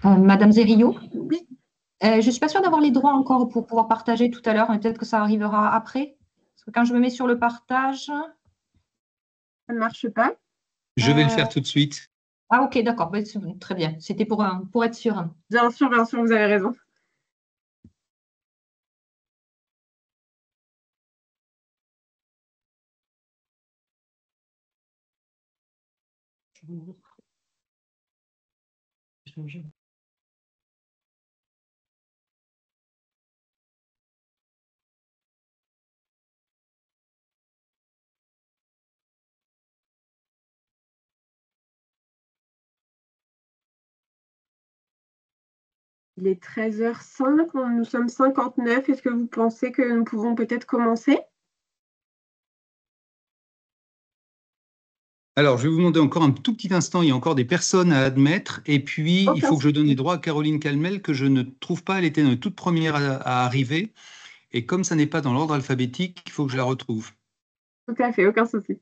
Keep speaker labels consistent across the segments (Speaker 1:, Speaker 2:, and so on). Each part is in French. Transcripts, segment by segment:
Speaker 1: Madame Zério,
Speaker 2: Oui,
Speaker 1: je suis pas sûre d'avoir les droits encore pour pouvoir partager tout à l'heure, mais peut-être que ça arrivera après. Parce que quand je me mets sur le partage,
Speaker 2: ça ne marche pas.
Speaker 3: Je vais le
Speaker 1: euh,
Speaker 3: faire tout de suite.
Speaker 1: ah ok, d'accord, ben, très bien. C'était pour être sûr.
Speaker 2: Bien sûr, vous avez raison. Il est 13h05, nous sommes 59. Est-ce que vous pensez que nous pouvons peut-être commencer?
Speaker 3: Alors, je vais vous demander encore un tout petit instant. Il y a encore des personnes à admettre. Et puis, il
Speaker 2: Aucun
Speaker 3: faut que je donne les
Speaker 2: souci.
Speaker 3: droits à Caroline Calmel, que je ne trouve pas. Elle était dans les toutes premières à arriver. Et comme ça n'est pas dans l'ordre alphabétique, il faut que je la retrouve.
Speaker 2: Tout à fait, aucun souci.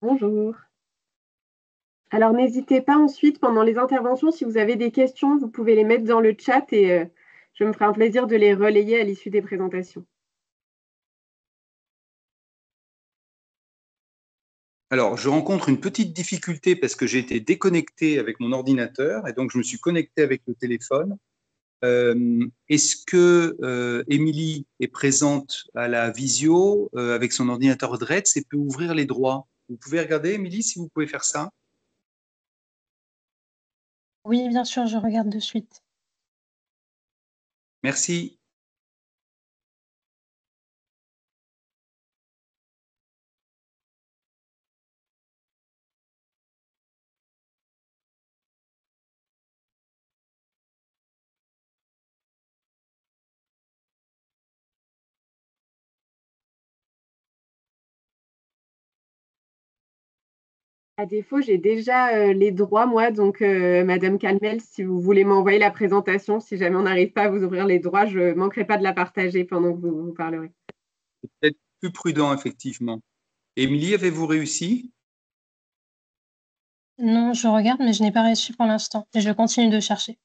Speaker 2: Bonjour. Alors, n'hésitez pas ensuite, pendant les interventions, si vous avez des questions, vous pouvez les mettre dans le chat et je me ferai un plaisir de les relayer à l'issue des présentations.
Speaker 3: Alors, je rencontre une petite difficulté parce que j'ai été déconnecté avec mon ordinateur et donc je me suis connecté avec le téléphone. Est-ce que Émilie est présente à la visio avec son ordinateur Dretz et peut ouvrir les droits? Vous pouvez regarder, Émilie, si vous pouvez faire ça.
Speaker 4: Oui, bien sûr, je regarde de suite.
Speaker 3: Merci.
Speaker 2: À défaut, j'ai déjà les droits, moi, donc Madame Calmel, si vous voulez m'envoyer la présentation, si jamais on n'arrive pas à vous ouvrir les droits, je ne manquerai pas de la partager pendant que vous parlerez.
Speaker 3: C'est peut-être plus prudent, effectivement. Émilie, avez-vous réussi?
Speaker 4: Non, je regarde, mais je n'ai pas réussi pour l'instant. Et je continue de chercher.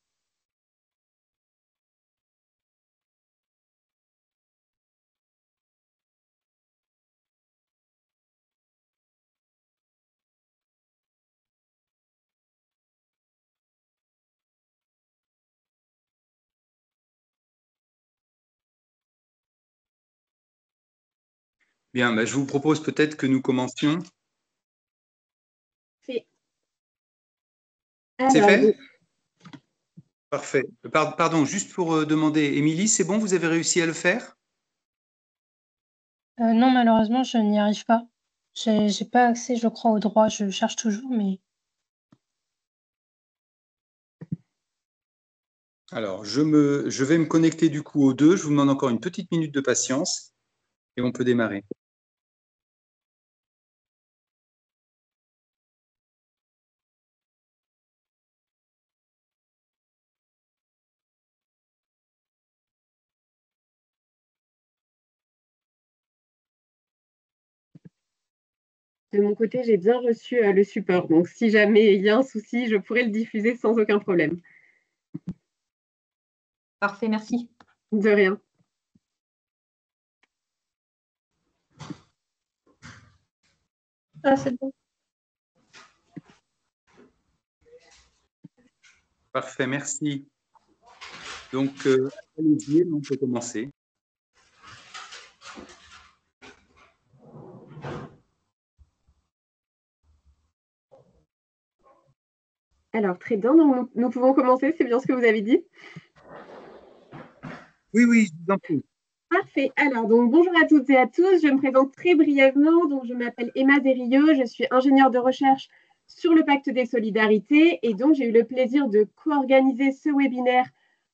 Speaker 3: Bien, ben, je vous propose peut-être que nous commencions.
Speaker 2: Fait.
Speaker 3: C'est
Speaker 2: Alors,
Speaker 3: fait? Parfait. Pardon, juste pour demander, Émilie, c'est bon, vous avez réussi à le faire?
Speaker 4: Non, malheureusement, je n'y arrive pas. J'ai pas accès, je crois, aux droits. Je cherche toujours, mais
Speaker 3: Alors, je vais me connecter du coup aux deux. Je vous demande encore une petite minute de patience et on peut démarrer.
Speaker 2: De mon côté, j'ai bien reçu le support. Donc, si jamais il y a un souci, je pourrais le diffuser sans aucun problème.
Speaker 1: Parfait, merci.
Speaker 2: De rien.
Speaker 4: Ah, c'est bon.
Speaker 3: Parfait, merci. Donc, allez-y, on peut commencer.
Speaker 2: Alors, très bien. Donc, nous pouvons commencer. C'est bien ce que vous avez dit?
Speaker 3: Oui, oui, je vous en prie.
Speaker 2: Parfait. Alors, donc, bonjour à toutes et à tous. Je me présente très brièvement. Donc, je m'appelle Emma Desrieux. Je suis ingénieure de recherche sur le Pacte des Solidarités. Et donc, j'ai eu le plaisir de co-organiser ce webinaire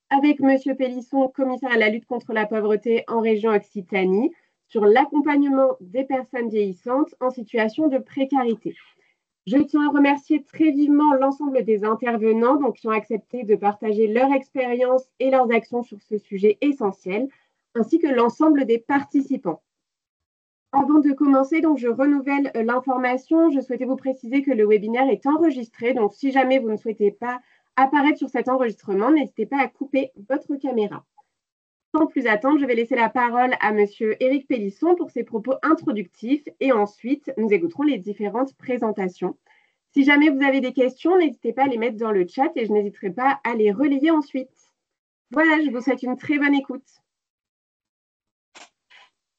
Speaker 2: avec Monsieur Pélisson, commissaire à la lutte contre la pauvreté en région Occitanie, sur l'accompagnement des personnes vieillissantes en situation de précarité. Je tiens à remercier très vivement l'ensemble des intervenants donc, qui ont accepté de partager leur expérience et leurs actions sur ce sujet essentiel, ainsi que l'ensemble des participants. Avant de commencer, donc, je renouvelle l'information. Je souhaitais vous préciser que le webinaire est enregistré. Donc, si jamais vous ne souhaitez pas apparaître sur cet enregistrement, n'hésitez pas à couper votre caméra. Sans plus attendre, je vais laisser la parole à Monsieur Éric Pélisson pour ses propos introductifs et ensuite, nous écouterons les différentes présentations. Si jamais vous avez des questions, n'hésitez pas à les mettre dans le chat et je n'hésiterai pas à les relayer ensuite. Voilà, je vous souhaite une très bonne écoute.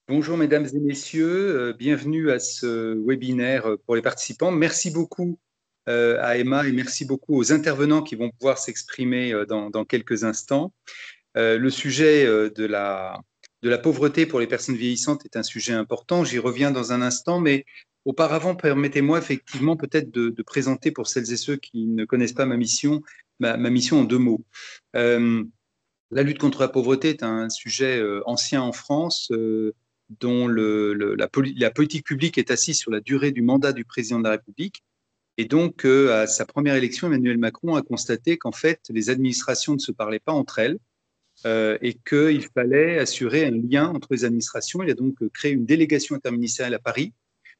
Speaker 3: Bonjour mesdames et messieurs, bienvenue à ce webinaire pour les participants. Merci beaucoup à Emma et merci beaucoup aux intervenants qui vont pouvoir s'exprimer dans quelques instants. Le sujet de la pauvreté pour les personnes vieillissantes est un sujet important, j'y reviens dans un instant, mais auparavant, permettez-moi effectivement peut-être de présenter pour celles et ceux qui ne connaissent pas ma mission en 2 mots. La lutte contre la pauvreté est un sujet ancien en France, dont la politique publique est assise sur la durée du mandat du président de la République. Et donc, à sa première élection, Emmanuel Macron a constaté qu'en fait, les administrations ne se parlaient pas entre elles et qu'il fallait assurer un lien entre les administrations. Il a donc créé une délégation interministérielle à Paris,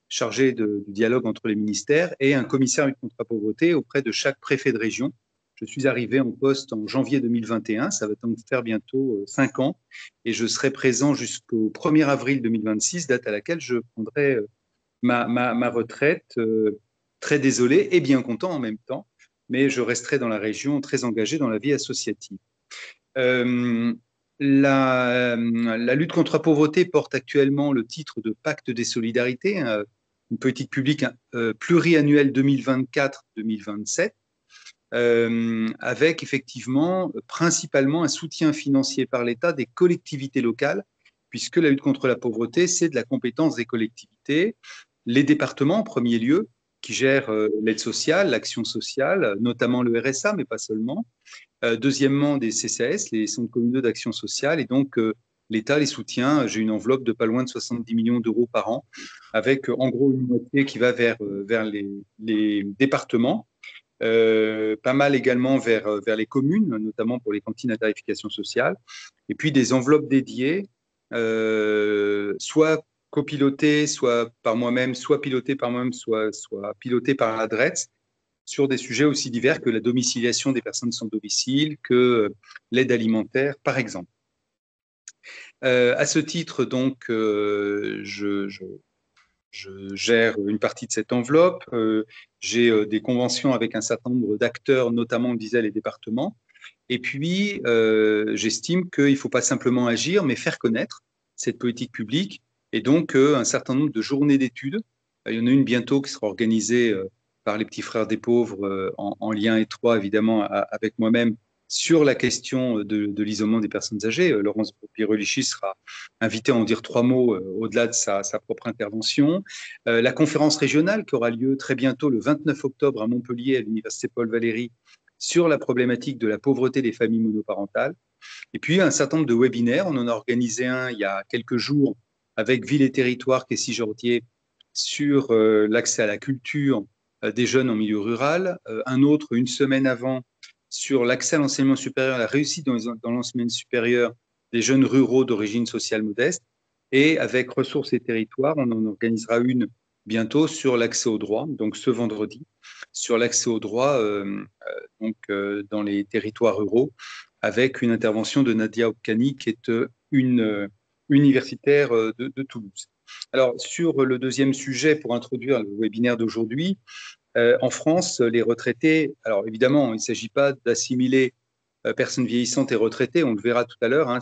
Speaker 3: chargée du dialogue entre les ministères, et un commissaire lutte contre la pauvreté auprès de chaque préfet de région. Je suis arrivé en poste en janvier 2021, ça va donc faire bientôt 5 ans, et je serai présent jusqu'au 1er avril 2026, date à laquelle je prendrai ma retraite. Très désolé et bien content en même temps, mais je resterai dans la région très engagé dans la vie associative. La lutte contre la pauvreté porte actuellement le titre de Pacte des solidarités, une politique publique pluriannuelle 2024-2027, avec effectivement principalement un soutien financier par l'État des collectivités locales, puisque la lutte contre la pauvreté, c'est de la compétence des collectivités, les départements en premier lieu, qui gèrent l'aide sociale, l'action sociale, notamment le RSA, mais pas seulement. Deuxièmement, des CCAS, les centres communaux d'action sociale, et donc l'État les soutient. J'ai une enveloppe de pas loin de 70 millions d'euros par an, avec en gros une moitié qui va vers les départements, pas mal également vers les communes, notamment pour les cantines à tarification sociale, et puis des enveloppes dédiées, soit copilotées, soit par moi-même, soit pilotées par moi-même, soit pilotées par la DRETS, sur des sujets aussi divers que la domiciliation des personnes sans domicile, que l'aide alimentaire, par exemple. À ce titre, donc, je gère une partie de cette enveloppe. J'ai des conventions avec un certain nombre d'acteurs, notamment, on le disait, les départements. Et puis, j'estime qu'il ne faut pas simplement agir, mais faire connaître cette politique publique. Et donc, un certain nombre de journées d'études. Il y en a une bientôt qui sera organisée par les petits frères des pauvres, en lien étroit, évidemment, avec moi-même, sur la question de l'isolement des personnes âgées. Laurence Pirolichi sera invitée à en dire 3 mots au-delà de sa propre intervention. La conférence régionale qui aura lieu très bientôt, le 29 octobre, à Montpellier, à l'Université Paul Valéry, sur la problématique de la pauvreté des familles monoparentales. Et puis, un certain nombre de webinaires. On en a organisé un il y a quelques jours avec Ville et Territoire, Kessie Jordier, sur l'accès à la culture des jeunes en milieu rural. Un autre, une semaine avant, sur l'accès à l'enseignement supérieur, la réussite dans l'enseignement supérieur des jeunes ruraux d'origine sociale modeste. Et avec Ressources et Territoires, on en organisera une bientôt sur l'accès aux droits, donc ce vendredi, sur l'accès aux droits dans les territoires ruraux, avec une intervention de Nadia Opkani, qui est une universitaire de Toulouse. Alors, sur le deuxième sujet, pour introduire le webinaire d'aujourd'hui, en France, les retraités, alors évidemment, il ne s'agit pas d'assimiler personnes vieillissantes et retraités, on le verra tout à l'heure, hein,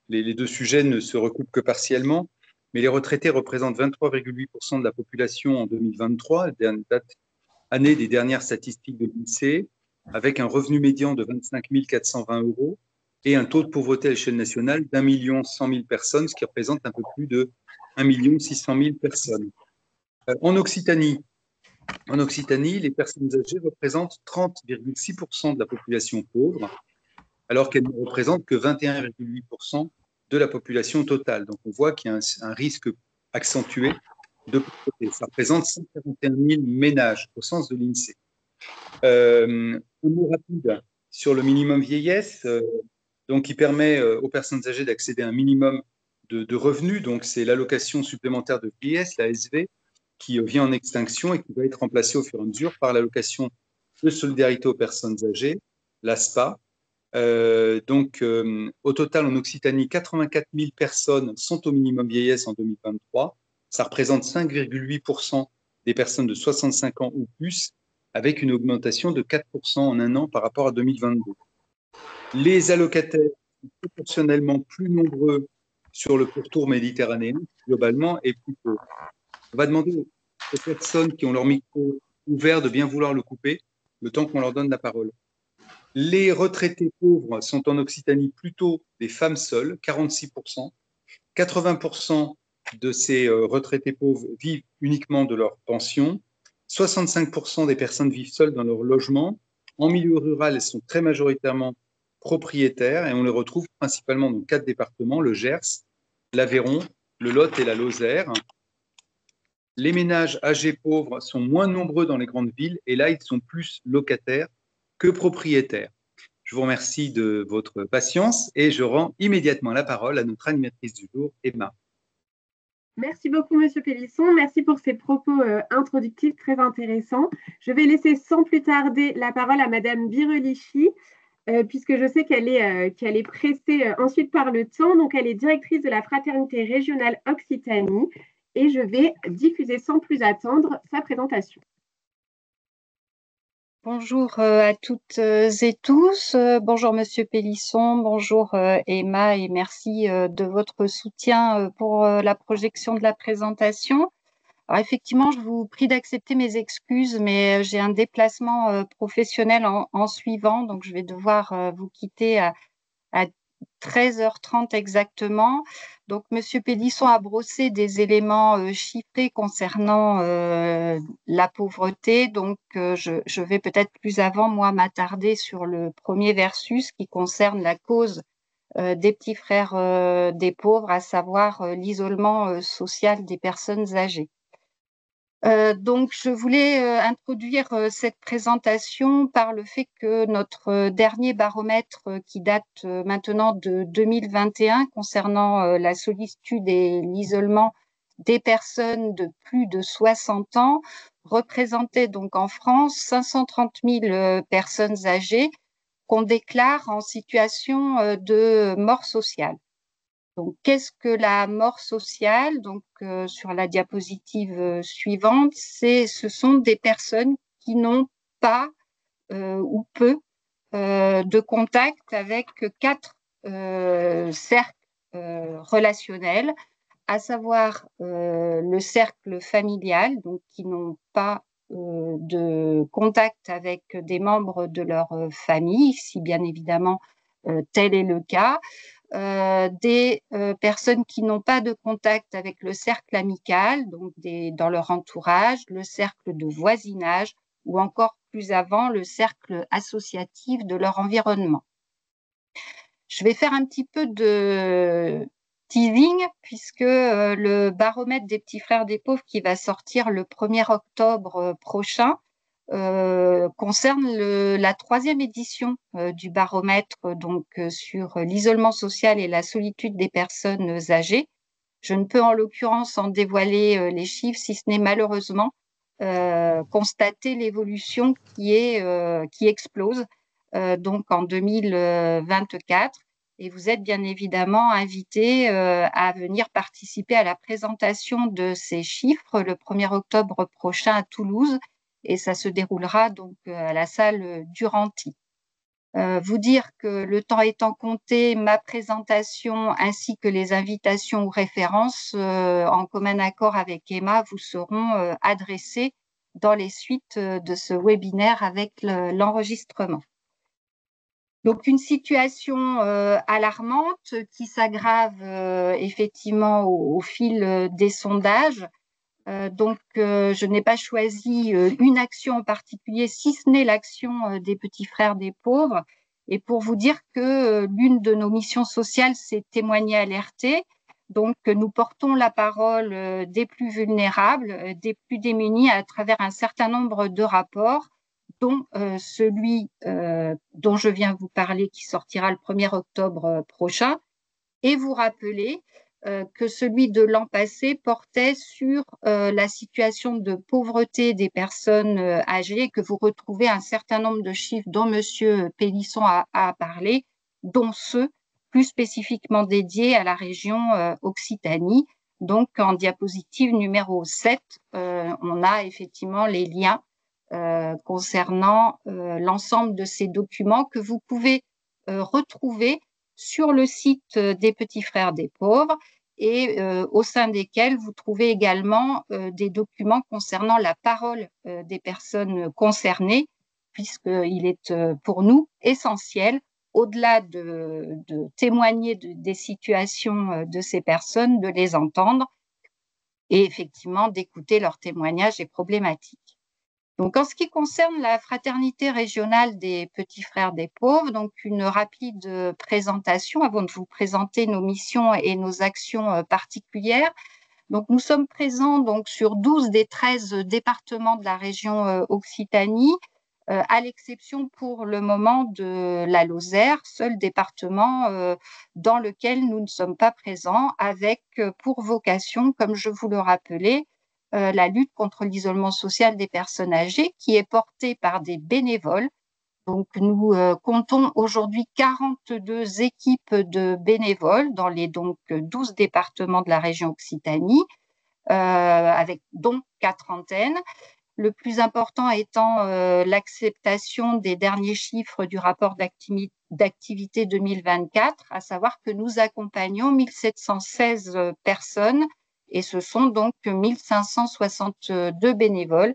Speaker 3: les deux sujets ne se recoupent que partiellement, mais les retraités représentent 23,8% de la population en 2023, année des dernières statistiques de l'INSEE, avec un revenu médian de 25 420 € et un taux de pauvreté à l'échelle nationale d'1 100 000 personnes, ce qui représente un peu plus de 1 600 000 personnes. En Occitanie, les personnes âgées représentent 30,6% de la population pauvre, alors qu'elles ne représentent que 21,8% de la population totale. Donc on voit qu'il y a un risque accentué de pauvreté. Ça représente 141 000 ménages au sens de l'INSEE. Un mot rapide sur le minimum vieillesse, donc qui permet aux personnes âgées d'accéder à un minimum de revenus. Donc c'est l'allocation supplémentaire de vieillesse, l'ASV, qui vient en extinction et qui va être remplacée au fur et à mesure par l'allocation de solidarité aux personnes âgées, l'ASPA. Au total, en Occitanie, 84 000 personnes sont au minimum vieillesse en 2023. Ça représente 5,8% des personnes de 65 ans ou plus, avec une augmentation de 4% en un an par rapport à 2022. Les allocataires sont proportionnellement plus nombreux sur le pourtour méditerranéen, globalement, et plus peu. On va demander aux personnes qui ont leur micro ouvert de bien vouloir le couper, le temps qu'on leur donne la parole. Les retraités pauvres sont en Occitanie plutôt des femmes seules, 46%. 80% de ces retraités pauvres vivent uniquement de leur pension. 65% des personnes vivent seules dans leur logement. En milieu rural, elles sont très majoritairement propriétaires et on les retrouve principalement dans 4 départements, le Gers, l'Aveyron, le Lot et la Lozère. Les ménages âgés pauvres sont moins nombreux dans les grandes villes et là, ils sont plus locataires que propriétaires. Je vous remercie de votre patience et je rends immédiatement la parole à notre animatrice du jour, Emma.
Speaker 2: Merci beaucoup, Monsieur Pélisson. Merci pour ces propos introductifs très intéressants. Je vais laisser sans plus tarder la parole à Madame Birelichi, puisque je sais qu'elle est pressée ensuite par le temps. Donc, elle est directrice de la Fraternité régionale Occitanie et je vais diffuser sans plus attendre sa présentation.
Speaker 5: Bonjour à toutes et tous. Bonjour Monsieur Pélisson, bonjour Emma et merci de votre soutien pour la projection de la présentation. Alors effectivement, je vous prie d'accepter mes excuses, mais j'ai un déplacement professionnel en suivant, donc je vais devoir vous quitter à 13h30 exactement. Donc, Monsieur Pélisson a brossé des éléments chiffrés concernant la pauvreté. Donc, je vais peut-être plus avant, moi, m'attarder sur le premier versus qui concerne la cause des petits frères des pauvres, à savoir l'isolement social des personnes âgées. Donc, je voulais introduire cette présentation par le fait que notre dernier baromètre qui date maintenant de 2021 concernant la solitude et l'isolement des personnes de plus de 60 ans représentait donc en France 530 000 personnes âgées qu'on déclare en situation de mort sociale. Donc, qu'est-ce que la mort sociale? Donc, sur la diapositive suivante, ce sont des personnes qui n'ont pas ou peu de contact avec 4 cercles relationnels, à savoir le cercle familial, donc qui n'ont pas de contact avec des membres de leur famille, si bien évidemment tel est le cas. Des personnes qui n'ont pas de contact avec le cercle amical, donc dans leur entourage, le cercle de voisinage ou encore plus avant, le cercle associatif de leur environnement. Je vais faire un petit peu de teasing puisque le baromètre des petits frères des pauvres qui va sortir le 1er octobre prochain concerne la 3e édition du baromètre donc sur l'isolement social et la solitude des personnes âgées. Je ne peux en l'occurrence en dévoiler les chiffres, si ce n'est malheureusement constater l'évolution qui explose donc en 2024. Et vous êtes bien évidemment invité à venir participer à la présentation de ces chiffres le 1er octobre prochain à Toulouse. Et ça se déroulera donc à la salle Duranty. Vous dire que le temps étant compté, ma présentation ainsi que les invitations ou références en commun accord avec Emma vous seront adressées dans les suites de ce webinaire avec l'enregistrement. Donc une situation alarmante qui s'aggrave effectivement au fil des sondages. Je n'ai pas choisi une action en particulier, si ce n'est l'action des petits frères des pauvres. Et pour vous dire que l'une de nos missions sociales, c'est témoigner, alerter. Donc, nous portons la parole des plus vulnérables, des plus démunis à travers un certain nombre de rapports, dont celui dont je viens vous parler, qui sortira le 1er octobre prochain, et vous rappeler que celui de l'an passé portait sur la situation de pauvreté des personnes âgées, que vous retrouvez un certain nombre de chiffres dont M. Pélisson a parlé, dont ceux plus spécifiquement dédiés à la région Occitanie. Donc, en diapositive numéro 7, on a effectivement les liens concernant l'ensemble de ces documents que vous pouvez retrouver sur le site des Petits Frères des Pauvres et au sein desquels vous trouvez également des documents concernant la parole des personnes concernées, puisqu'il est pour nous essentiel, au-delà de témoigner des situations de ces personnes, de les entendre et effectivement d'écouter leurs témoignages et problématiques. Donc, en ce qui concerne la fraternité régionale des Petits Frères des Pauvres, donc une rapide présentation avant de vous présenter nos missions et nos actions particulières. Donc, nous sommes présents donc sur 12 des 13 départements de la région Occitanie, à l'exception pour le moment de la Lozère, seul département dans lequel nous ne sommes pas présents, avec pour vocation, comme je vous le rappelais, la lutte contre l'isolement social des personnes âgées qui est portée par des bénévoles. Donc, nous comptons aujourd'hui 42 équipes de bénévoles dans les 12 départements de la région Occitanie, avec dont 4 antennes. Le plus important étant l'acceptation des derniers chiffres du rapport d'activité 2024, à savoir que nous accompagnons 1716 personnes et ce sont donc 1562 bénévoles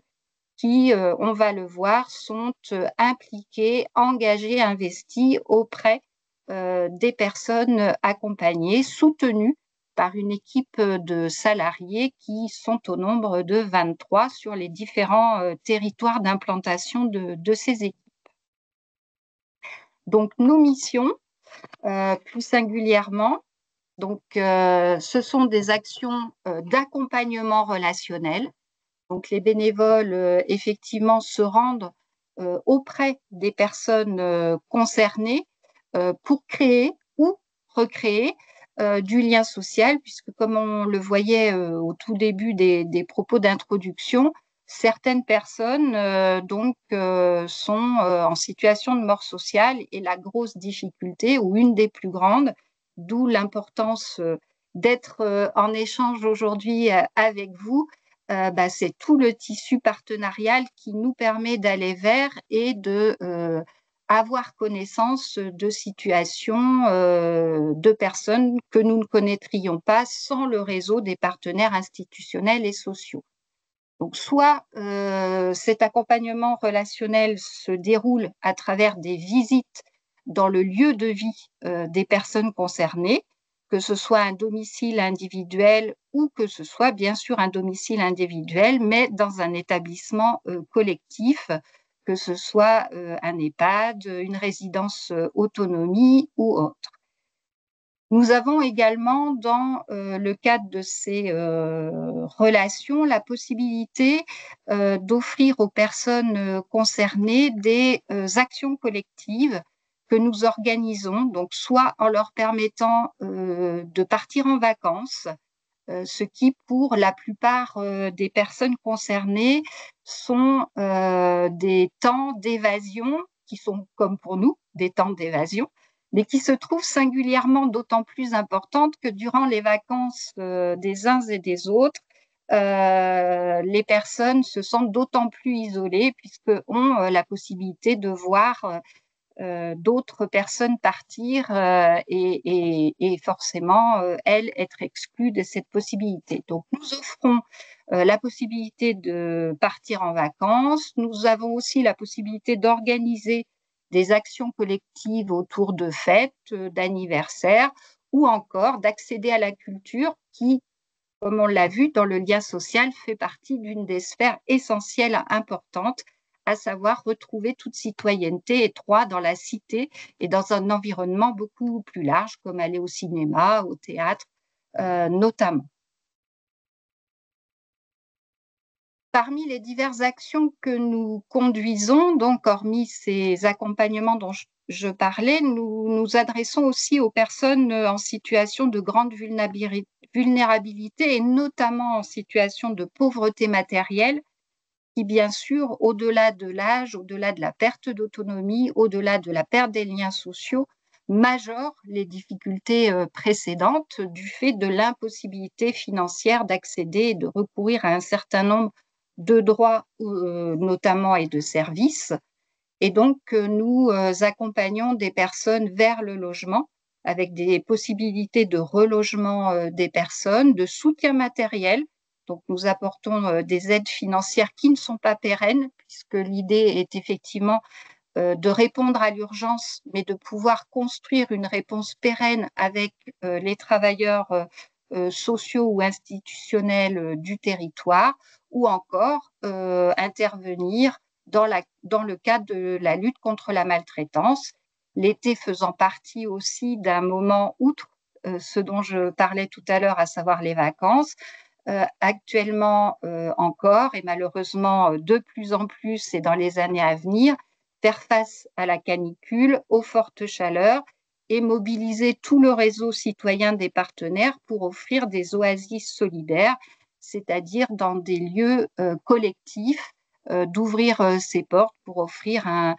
Speaker 5: qui, on va le voir, sont impliqués, engagés, investis auprès des personnes accompagnées, soutenues par une équipe de salariés qui sont au nombre de 23 sur les différents territoires d'implantation de ces équipes. Donc, nos missions, plus singulièrement, donc, ce sont des actions d'accompagnement relationnel. Donc, les bénévoles, effectivement, se rendent auprès des personnes concernées pour créer ou recréer du lien social, puisque comme on le voyait au tout début des propos d'introduction, certaines personnes sont en situation de mort sociale et la grosse difficulté, ou une des plus grandes, d'où l'importance d'être en échange aujourd'hui avec vous, c'est tout le tissu partenarial qui nous permet d'aller vers et de avoir connaissance de situations de personnes que nous ne connaîtrions pas sans le réseau des partenaires institutionnels et sociaux. Donc, soit cet accompagnement relationnel se déroule à travers des visites dans le lieu de vie des personnes concernées, que ce soit un domicile individuel ou que ce soit bien sûr un domicile individuel, mais dans un établissement collectif, que ce soit un EHPAD, une résidence autonomie ou autre. Nous avons également, dans le cadre de ces relations, la possibilité d'offrir aux personnes concernées des actions collectives que nous organisons, donc soit en leur permettant de partir en vacances, ce qui, pour la plupart des personnes concernées, sont des temps d'évasion qui sont, comme pour nous, des temps d'évasion, mais qui se trouvent singulièrement d'autant plus importantes que durant les vacances des uns et des autres, les personnes se sentent d'autant plus isolées puisqu'elles ont la possibilité de voir d'autres personnes partir et forcément, elles, être exclues de cette possibilité. Donc, nous offrons la possibilité de partir en vacances. Nous avons aussi la possibilité d'organiser des actions collectives autour de fêtes, d'anniversaires, ou encore d'accéder à la culture qui, comme on l'a vu, dans le lien social, fait partie d'une des sphères essentielles importantes, à savoir retrouver toute citoyenneté et droit dans la cité et dans un environnement beaucoup plus large, comme aller au cinéma, au théâtre, notamment. Parmi les diverses actions que nous conduisons, donc hormis ces accompagnements dont je parlais, nous nous adressons aussi aux personnes en situation de grande vulnérabilité et notamment en situation de pauvreté matérielle, qui bien sûr, au-delà de l'âge, au-delà de la perte d'autonomie, au-delà de la perte des liens sociaux, majore les difficultés précédentes du fait de l'impossibilité financière d'accéder et de recourir à un certain nombre de droits notamment et de services. Et donc, nous accompagnons des personnes vers le logement avec des possibilités de relogement des personnes, de soutien matériel. Donc, nous apportons des aides financières qui ne sont pas pérennes, puisque l'idée est effectivement de répondre à l'urgence, mais de pouvoir construire une réponse pérenne avec les travailleurs sociaux ou institutionnels du territoire, ou encore intervenir dans le cadre de la lutte contre la maltraitance, l'été faisant partie aussi d'un moment outre ce dont je parlais tout à l'heure, à savoir les vacances. Actuellement encore, et malheureusement de plus en plus et dans les années à venir, faire face à la canicule, aux fortes chaleurs et mobiliser tout le réseau citoyen des partenaires pour offrir des oasis solidaires, c'est-à-dire dans des lieux collectifs, d'ouvrir ses portes pour offrir un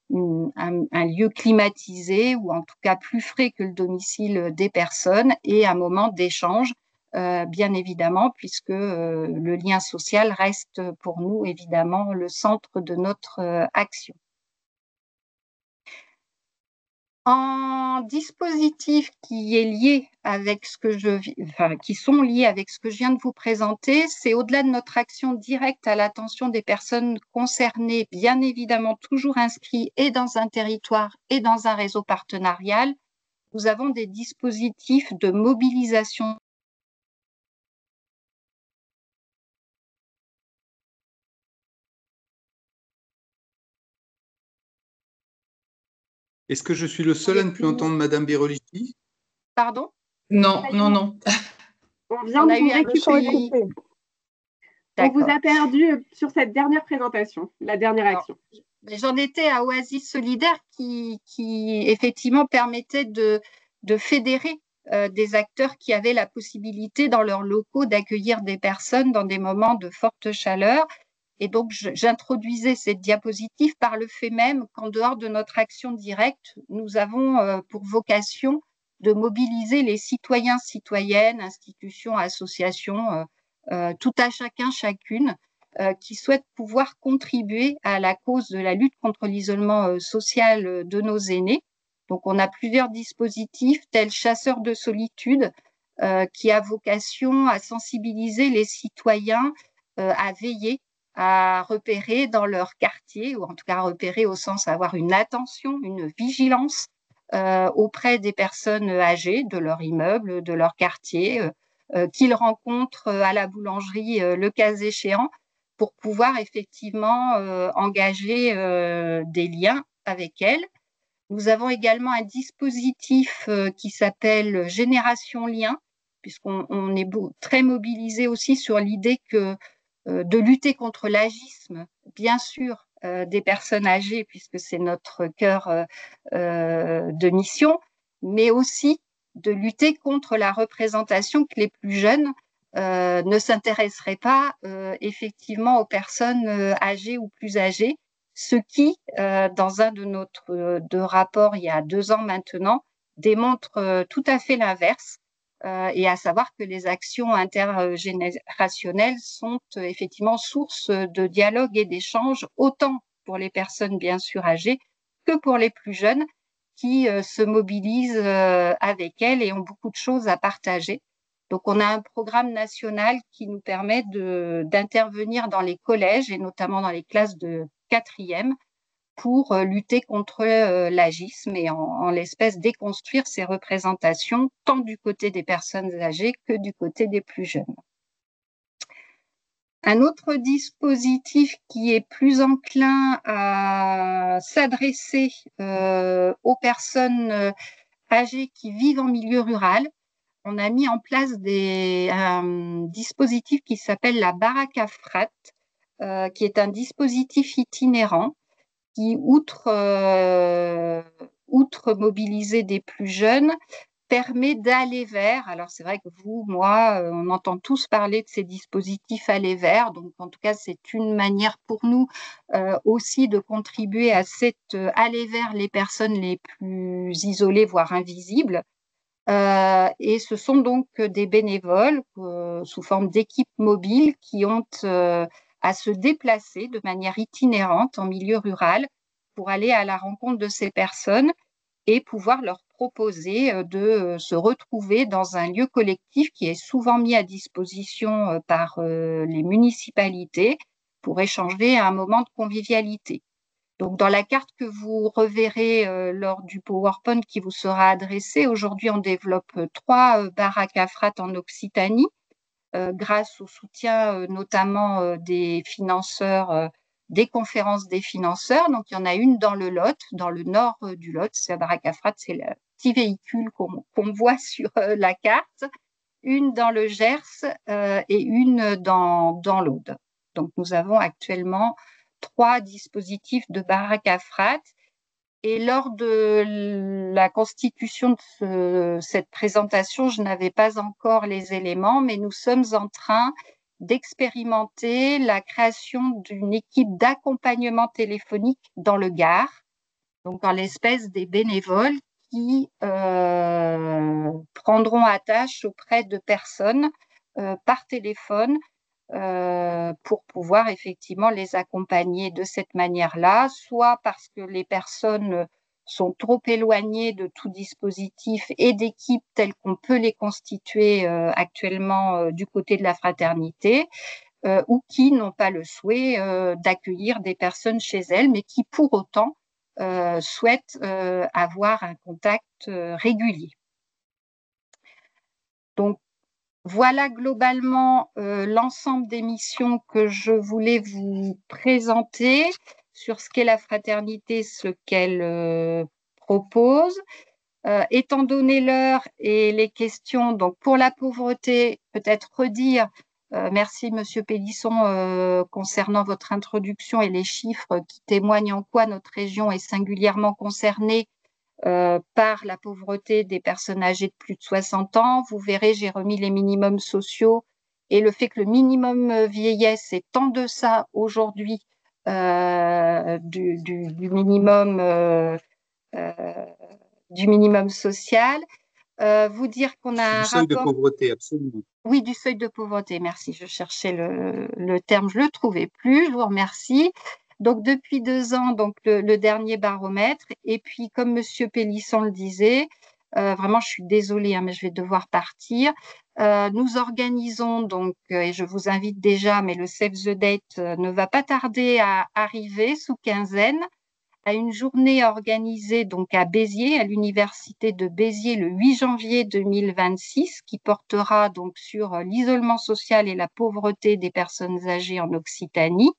Speaker 5: lieu climatisé ou en tout cas plus frais que le domicile des personnes et un moment d'échange, bien évidemment, puisque le lien social reste pour nous évidemment le centre de notre action. En dispositif qui est lié avec qui sont liés avec ce que je viens de vous présenter, c'est au-delà de notre action directe à l'attention des personnes concernées, bien évidemment toujours inscrits et dans un territoire et dans un réseau partenarial, nous avons des dispositifs de mobilisation.
Speaker 3: Est-ce que je suis le seul à ne plus entendre Madame Birolici?
Speaker 5: Pardon?
Speaker 6: Non, non, non.
Speaker 2: On vient de vous récupérer. On vous a perdu sur cette dernière présentation, la dernière action.
Speaker 5: J'en étais à Oasis Solidaire qui effectivement permettait de fédérer des acteurs qui avaient la possibilité dans leurs locaux d'accueillir des personnes dans des moments de forte chaleur. Et donc, j'introduisais cette diapositive par le fait même qu'en dehors de notre action directe, nous avons pour vocation de mobiliser les citoyens, citoyennes, institutions, associations, tout à chacun, chacune, qui souhaitent pouvoir contribuer à la cause de la lutte contre l'isolement social de nos aînés. Donc, on a plusieurs dispositifs tels Chasseurs de solitude, qui a vocation à sensibiliser les citoyens à veiller, à repérer dans leur quartier, ou en tout cas à repérer au sens avoir une attention, une vigilance auprès des personnes âgées de leur immeuble, de leur quartier, qu'ils rencontrent à la boulangerie le cas échéant, pour pouvoir effectivement engager des liens avec elles. Nous avons également un dispositif qui s'appelle Génération Lien, puisqu'on est très mobilisé aussi sur l'idée que de lutter contre l'agisme, bien sûr, des personnes âgées, puisque c'est notre cœur de mission, mais aussi de lutter contre la représentation que les plus jeunes ne s'intéresserait pas effectivement aux personnes âgées ou plus âgées, ce qui, dans un de rapports il y a 2 ans maintenant, démontre tout à fait l'inverse, et à savoir que les actions intergénérationnelles sont effectivement source de dialogue et d'échange, autant pour les personnes bien sûr âgées que pour les plus jeunes qui se mobilisent avec elles et ont beaucoup de choses à partager. Donc, on a un programme national qui nous permet d'intervenir dans les collèges et notamment dans les classes de 4e pour lutter contre l'agisme et en l'espèce déconstruire ces représentations tant du côté des personnes âgées que du côté des plus jeunes. Un autre dispositif qui est plus enclin à s'adresser aux personnes âgées qui vivent en milieu rural, on a mis en place un dispositif qui s'appelle la baraque à frat, qui est un dispositif itinérant qui, outre mobiliser des plus jeunes, permet d'aller vers, alors c'est vrai que vous, moi, on entend tous parler de ces dispositifs aller vers, donc en tout cas c'est une manière pour nous aussi de contribuer à cette aller vers les personnes les plus isolées, voire invisibles. Et ce sont donc des bénévoles sous forme d'équipes mobiles qui ont à se déplacer de manière itinérante en milieu rural pour aller à la rencontre de ces personnes et pouvoir leur proposer de se retrouver dans un lieu collectif qui est souvent mis à disposition par les municipalités pour échanger à un moment de convivialité. Donc, dans la carte que vous reverrez lors du PowerPoint qui vous sera adressé, aujourd'hui, on développe 3 baraques à frat en Occitanie, grâce au soutien notamment des financeurs, des conférences des financeurs. Donc, il y en a une dans le Lot, dans le nord du Lot. C'est la baraque à frat, c'est le petit véhicule qu'on voit sur la carte. Une dans le Gers et une dans l'Aude. Donc, nous avons actuellement 3 dispositifs de baraque à frat. Et lors de la constitution de cette présentation, je n'avais pas encore les éléments, mais nous sommes en train d'expérimenter la création d'une équipe d'accompagnement téléphonique dans le Gard, donc en l'espèce des bénévoles qui prendront attache auprès de personnes par téléphone pour pouvoir effectivement les accompagner de cette manière-là, soit parce que les personnes sont trop éloignées de tout dispositif et d'équipes telles qu'on peut les constituer actuellement du côté de la fraternité, ou qui n'ont pas le souhait d'accueillir des personnes chez elles, mais qui pour autant souhaitent avoir un contact régulier. Donc, voilà globalement l'ensemble des missions que je voulais vous présenter sur ce qu'est la fraternité, ce qu'elle propose. Étant donné l'heure et les questions, donc pour la pauvreté, peut-être redire, merci Monsieur Pélisson concernant votre introduction et les chiffres qui témoignent en quoi notre région est singulièrement concernée par la pauvreté des personnes âgées de plus de 60 ans. Vous verrez, j'ai remis les minimums sociaux et le fait que le minimum vieillesse est en deçà aujourd'hui du minimum social. Vous dire qu'on a un
Speaker 3: seuil de pauvreté, absolument.
Speaker 5: Oui, du seuil de pauvreté, merci. Je cherchais le terme, je ne le trouvais plus. Je vous remercie. Donc, depuis 2 ans, donc le dernier baromètre. Et puis, comme Monsieur Pélisson le disait, vraiment, je suis désolée, mais je vais devoir partir. Nous organisons donc, et je vous invite déjà, mais le Save the Date ne va pas tarder à arriver sous quinzaine, à une journée organisée donc à Béziers, à l'université de Béziers, le 8 janvier 2026, qui portera donc sur l'isolement social et la pauvreté des personnes âgées en Occitanie,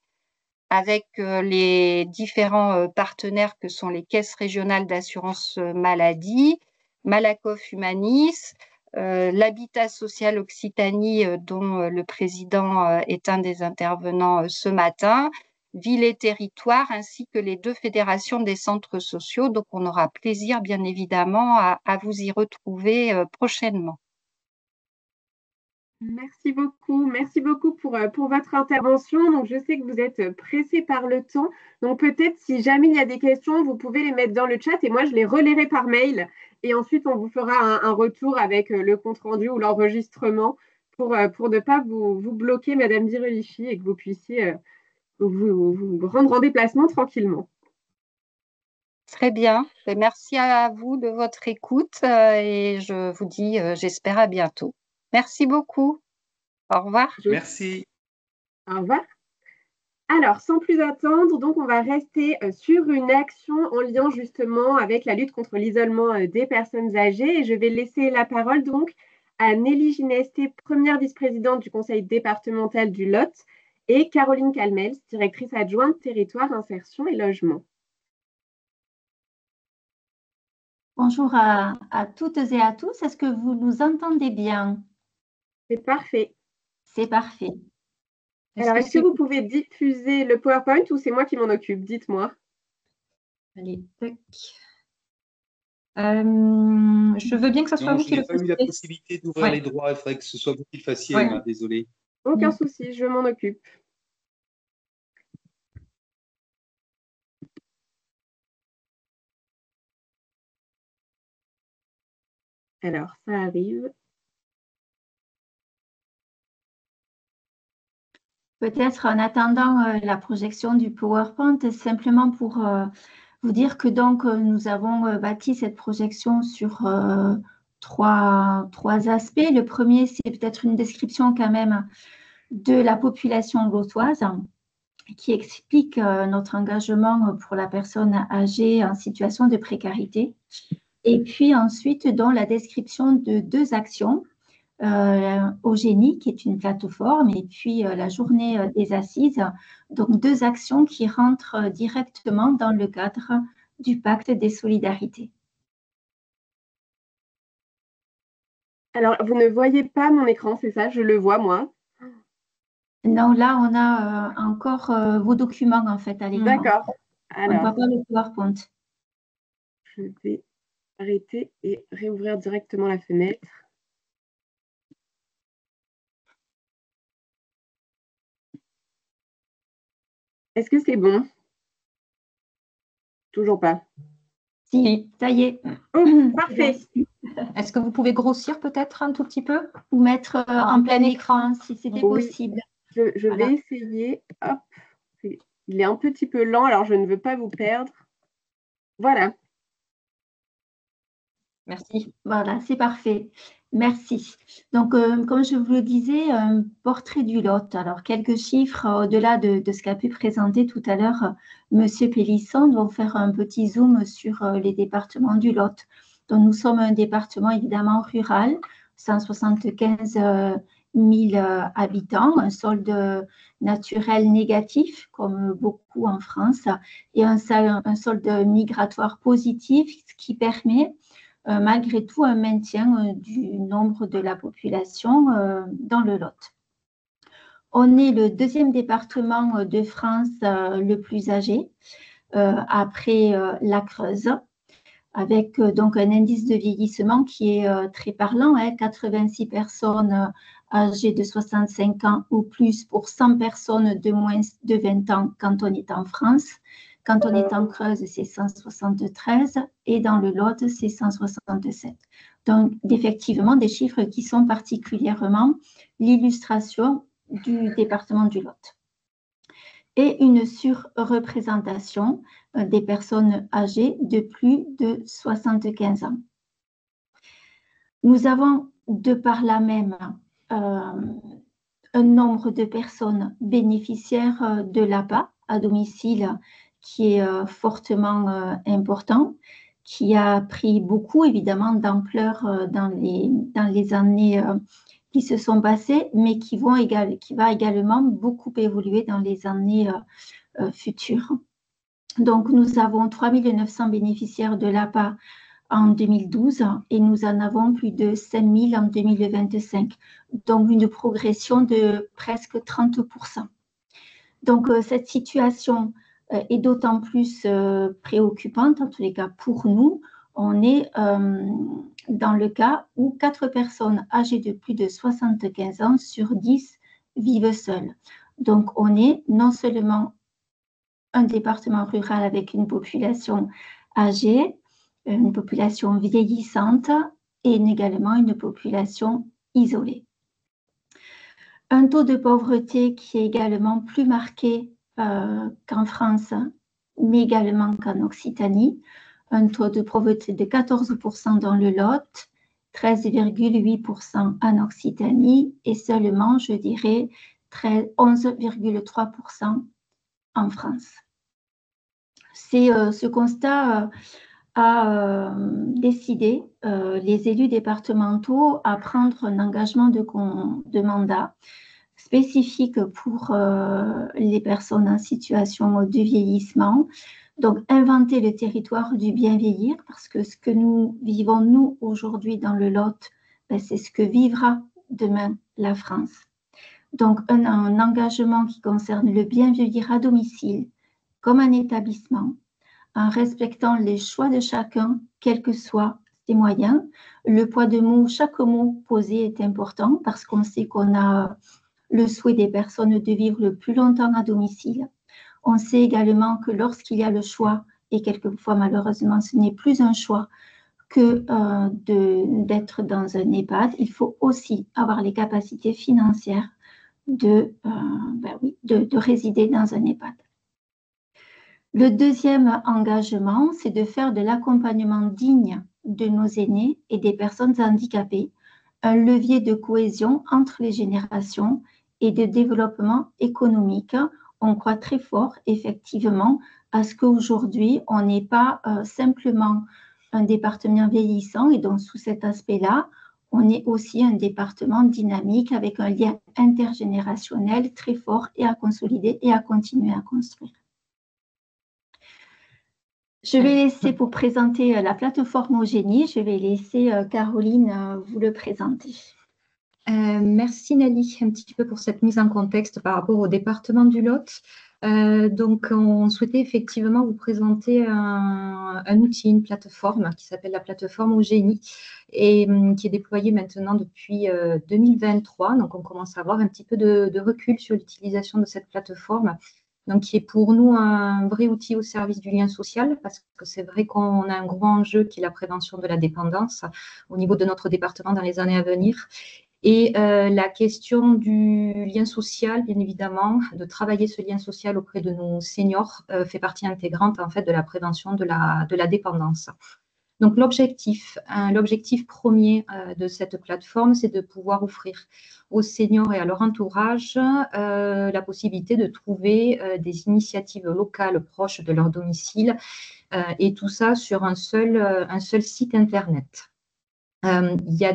Speaker 5: avec les différents partenaires que sont les caisses régionales d'assurance maladie, Malakoff Humanis, l'Habitat social Occitanie, dont le président est un des intervenants ce matin, Ville et Territoire, ainsi que les 2 fédérations des centres sociaux. Donc, on aura plaisir, bien évidemment, à vous y retrouver prochainement.
Speaker 2: Merci beaucoup pour votre intervention. Donc, je sais que vous êtes pressé par le temps. Donc, peut-être si jamais il y a des questions, vous pouvez les mettre dans le chat et moi, je les relayerai par mail. Et ensuite, on vous fera un retour avec le compte-rendu ou l'enregistrement pour ne pas vous bloquer, Madame Direlichi, et que vous puissiez vous rendre en déplacement tranquillement.
Speaker 5: Très bien. Et merci à vous de votre écoute et je vous dis, j'espère à bientôt. Merci beaucoup. Au revoir.
Speaker 3: Merci.
Speaker 2: Au revoir. Alors, sans plus attendre, donc on va rester sur une action en lien justement avec la lutte contre l'isolement des personnes âgées. Et je vais laisser la parole donc à Nelly Ginesté, première vice-présidente du conseil départemental du Lot, et Caroline Calmels, directrice adjointe territoire, insertion et logement.
Speaker 6: Bonjour à toutes et à tous. Est-ce que vous nous entendez bien?
Speaker 2: C'est parfait.
Speaker 6: C'est parfait.
Speaker 2: Alors, est-ce que vous pouvez diffuser le PowerPoint ou c'est moi qui m'en occupe? Dites-moi.
Speaker 1: Allez, tac. Je veux bien que ce soit vous qui le fassiez.
Speaker 3: Je n'ai pas eu la possibilité d'ouvrir les droits. Il faudrait que ce soit vous qui le fassiez, Emma. Désolé.
Speaker 2: Aucun souci, je m'en occupe. Alors, ça arrive.
Speaker 6: Peut-être en attendant la projection du PowerPoint, simplement pour vous dire que donc nous avons bâti cette projection sur trois aspects. Le premier, c'est peut-être une description quand même de la population lotoise qui explique notre engagement pour la personne âgée en situation de précarité. Et puis ensuite, dans la description de deux actions, Eugénie, qui est une plateforme, et puis la journée des assises, donc deux actions qui rentrent directement dans le cadre du pacte des solidarités.
Speaker 2: Alors, vous ne voyez pas mon écran, c'est ça? Je le vois, moi.
Speaker 6: Non, là, on a encore vos documents, en fait, à l'écran.
Speaker 2: D'accord.
Speaker 6: On ne voit pas le PowerPoint.
Speaker 2: Je vais arrêter et réouvrir directement la fenêtre. Est-ce que c'est bon? Toujours pas.
Speaker 6: Si, ça y est.
Speaker 2: Oh, parfait.
Speaker 1: Est-ce que vous pouvez grossir peut-être un tout petit peu?
Speaker 6: Ou mettre en plein écran, si c'était possible.
Speaker 2: Je vais essayer. Hop. Il est un petit peu lent, alors je ne veux pas vous perdre. Voilà.
Speaker 1: Merci.
Speaker 6: Voilà, c'est parfait. Merci. Donc, comme je vous le disais, un portrait du Lot. Alors, quelques chiffres au-delà de ce qu'a pu présenter tout à l'heure Monsieur Pélisson, vont faire un petit zoom sur les départements du Lot. Donc, nous sommes un département évidemment rural, 175 000 habitants, un solde naturel négatif, comme beaucoup en France, et un solde migratoire positif, ce qui permet malgré tout un maintien du nombre de la population dans le Lot. On est le deuxième département de France le plus âgé, après la Creuse, avec donc un indice de vieillissement qui est très parlant, 86 personnes âgées de 65 ans ou plus pour 100 personnes de moins de 20 ans quand on est en France. Quand on est en Creuse, c'est 173 et dans le Lot, c'est 167. Donc, effectivement, des chiffres qui sont particulièrement l'illustration du département du Lot. Et une surreprésentation des personnes âgées de plus de 75 ans. Nous avons, de par là même, un nombre de personnes bénéficiaires de l'APA à domicile qui est fortement important, qui a pris beaucoup évidemment d'ampleur dans les années qui se sont passées, mais qui va également beaucoup évoluer dans les années futures. Donc, nous avons 3 900 bénéficiaires de l'APA en 2012 et nous en avons plus de 5 000 en 2025, donc une progression de presque 30%. Donc, cette situation est d'autant plus préoccupante, en tous les cas pour nous. On est dans le cas où 4 personnes âgées de plus de 75 ans sur 10 vivent seules. Donc, on est non seulement un département rural avec une population âgée, une population vieillissante et également une population isolée. Un taux de pauvreté qui est également plus marqué qu'en France, mais également qu'en Occitanie. Un taux de pauvreté de 14% dans le Lot, 13,8% en Occitanie et seulement, je dirais, 11,3% en France. Ce constat a décidé les élus départementaux à prendre un engagement de mandat spécifique pour les personnes en situation de vieillissement. Donc, inventer le territoire du bien vieillir, parce que ce que nous vivons, nous, aujourd'hui dans le Lot, c'est ce que vivra demain la France. Donc, un engagement qui concerne le bien vieillir à domicile, comme un établissement, en respectant les choix de chacun, quels que soient ses moyens. Le poids de mots, chaque mot posé est important parce qu'on sait qu'on a le souhait des personnes de vivre le plus longtemps à domicile. On sait également que lorsqu'il y a le choix, et quelquefois malheureusement ce n'est plus un choix, que d'être dans un EHPAD, il faut aussi avoir les capacités financières de résider dans un EHPAD. Le deuxième engagement, c'est de faire de l'accompagnement digne de nos aînés et des personnes handicapées un levier de cohésion entre les générations et de développement économique. On croit très fort, effectivement, à ce qu'aujourd'hui, on n'est pas simplement un département vieillissant et donc sous cet aspect-là, on est aussi un département dynamique avec un lien intergénérationnel très fort et à consolider et à continuer à construire. Je vais laisser pour présenter la plateforme Eugénie, je vais laisser Caroline vous le présenter.
Speaker 1: Merci Nelly, un petit peu pour cette mise en contexte par rapport au département du Lot. Donc, on souhaitait effectivement vous présenter un outil, une plateforme qui s'appelle la plateforme Eugénie et qui est déployée maintenant depuis 2023. Donc, on commence à avoir un petit peu de recul sur l'utilisation de cette plateforme. Donc, qui est pour nous un vrai outil au service du lien social, parce que c'est vrai qu'on a un gros enjeu qui est la prévention de la dépendance au niveau de notre département dans les années à venir. Et la question du lien social, bien évidemment, de travailler ce lien social auprès de nos seniors fait partie intégrante en fait de la prévention de la dépendance. Donc l'objectif premier de cette plateforme, c'est de pouvoir offrir aux seniors et à leur entourage la possibilité de trouver des initiatives locales proches de leur domicile et tout ça sur un seul site internet. Il y a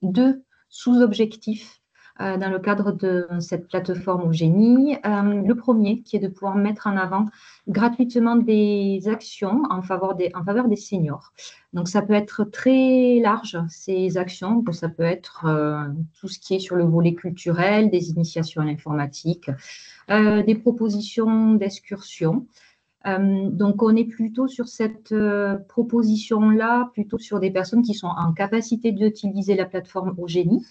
Speaker 1: deux sous-objectifs dans le cadre de cette plateforme Eugénie. Le premier, qui est de pouvoir mettre en avant gratuitement des actions en faveur des seniors. Donc, ça peut être très large, ces actions. Ça peut être tout ce qui est sur le volet culturel, des initiations à l'informatique, des propositions d'excursions. Donc, on est plutôt sur cette proposition-là, plutôt sur des personnes qui sont en capacité d'utiliser la plateforme Eugénie,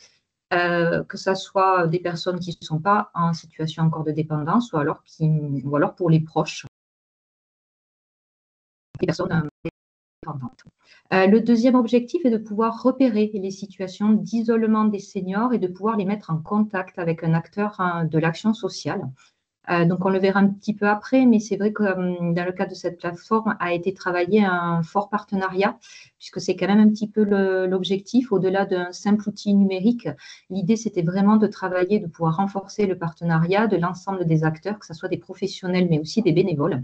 Speaker 1: que ce soit des personnes qui ne sont pas en situation encore de dépendance ou alors pour les proches, des personnes dépendantes. Le deuxième objectif est de pouvoir repérer les situations d'isolement des seniors et de pouvoir les mettre en contact avec un acteur de l'action sociale. Donc, on le verra un petit peu après, mais c'est vrai que dans le cadre de cette plateforme a été travaillé un fort partenariat, puisque c'est quand même un petit peu l'objectif, au-delà d'un simple outil numérique. L'idée, c'était vraiment de travailler, de pouvoir renforcer le partenariat de l'ensemble des acteurs, que ce soit des professionnels, mais aussi des bénévoles,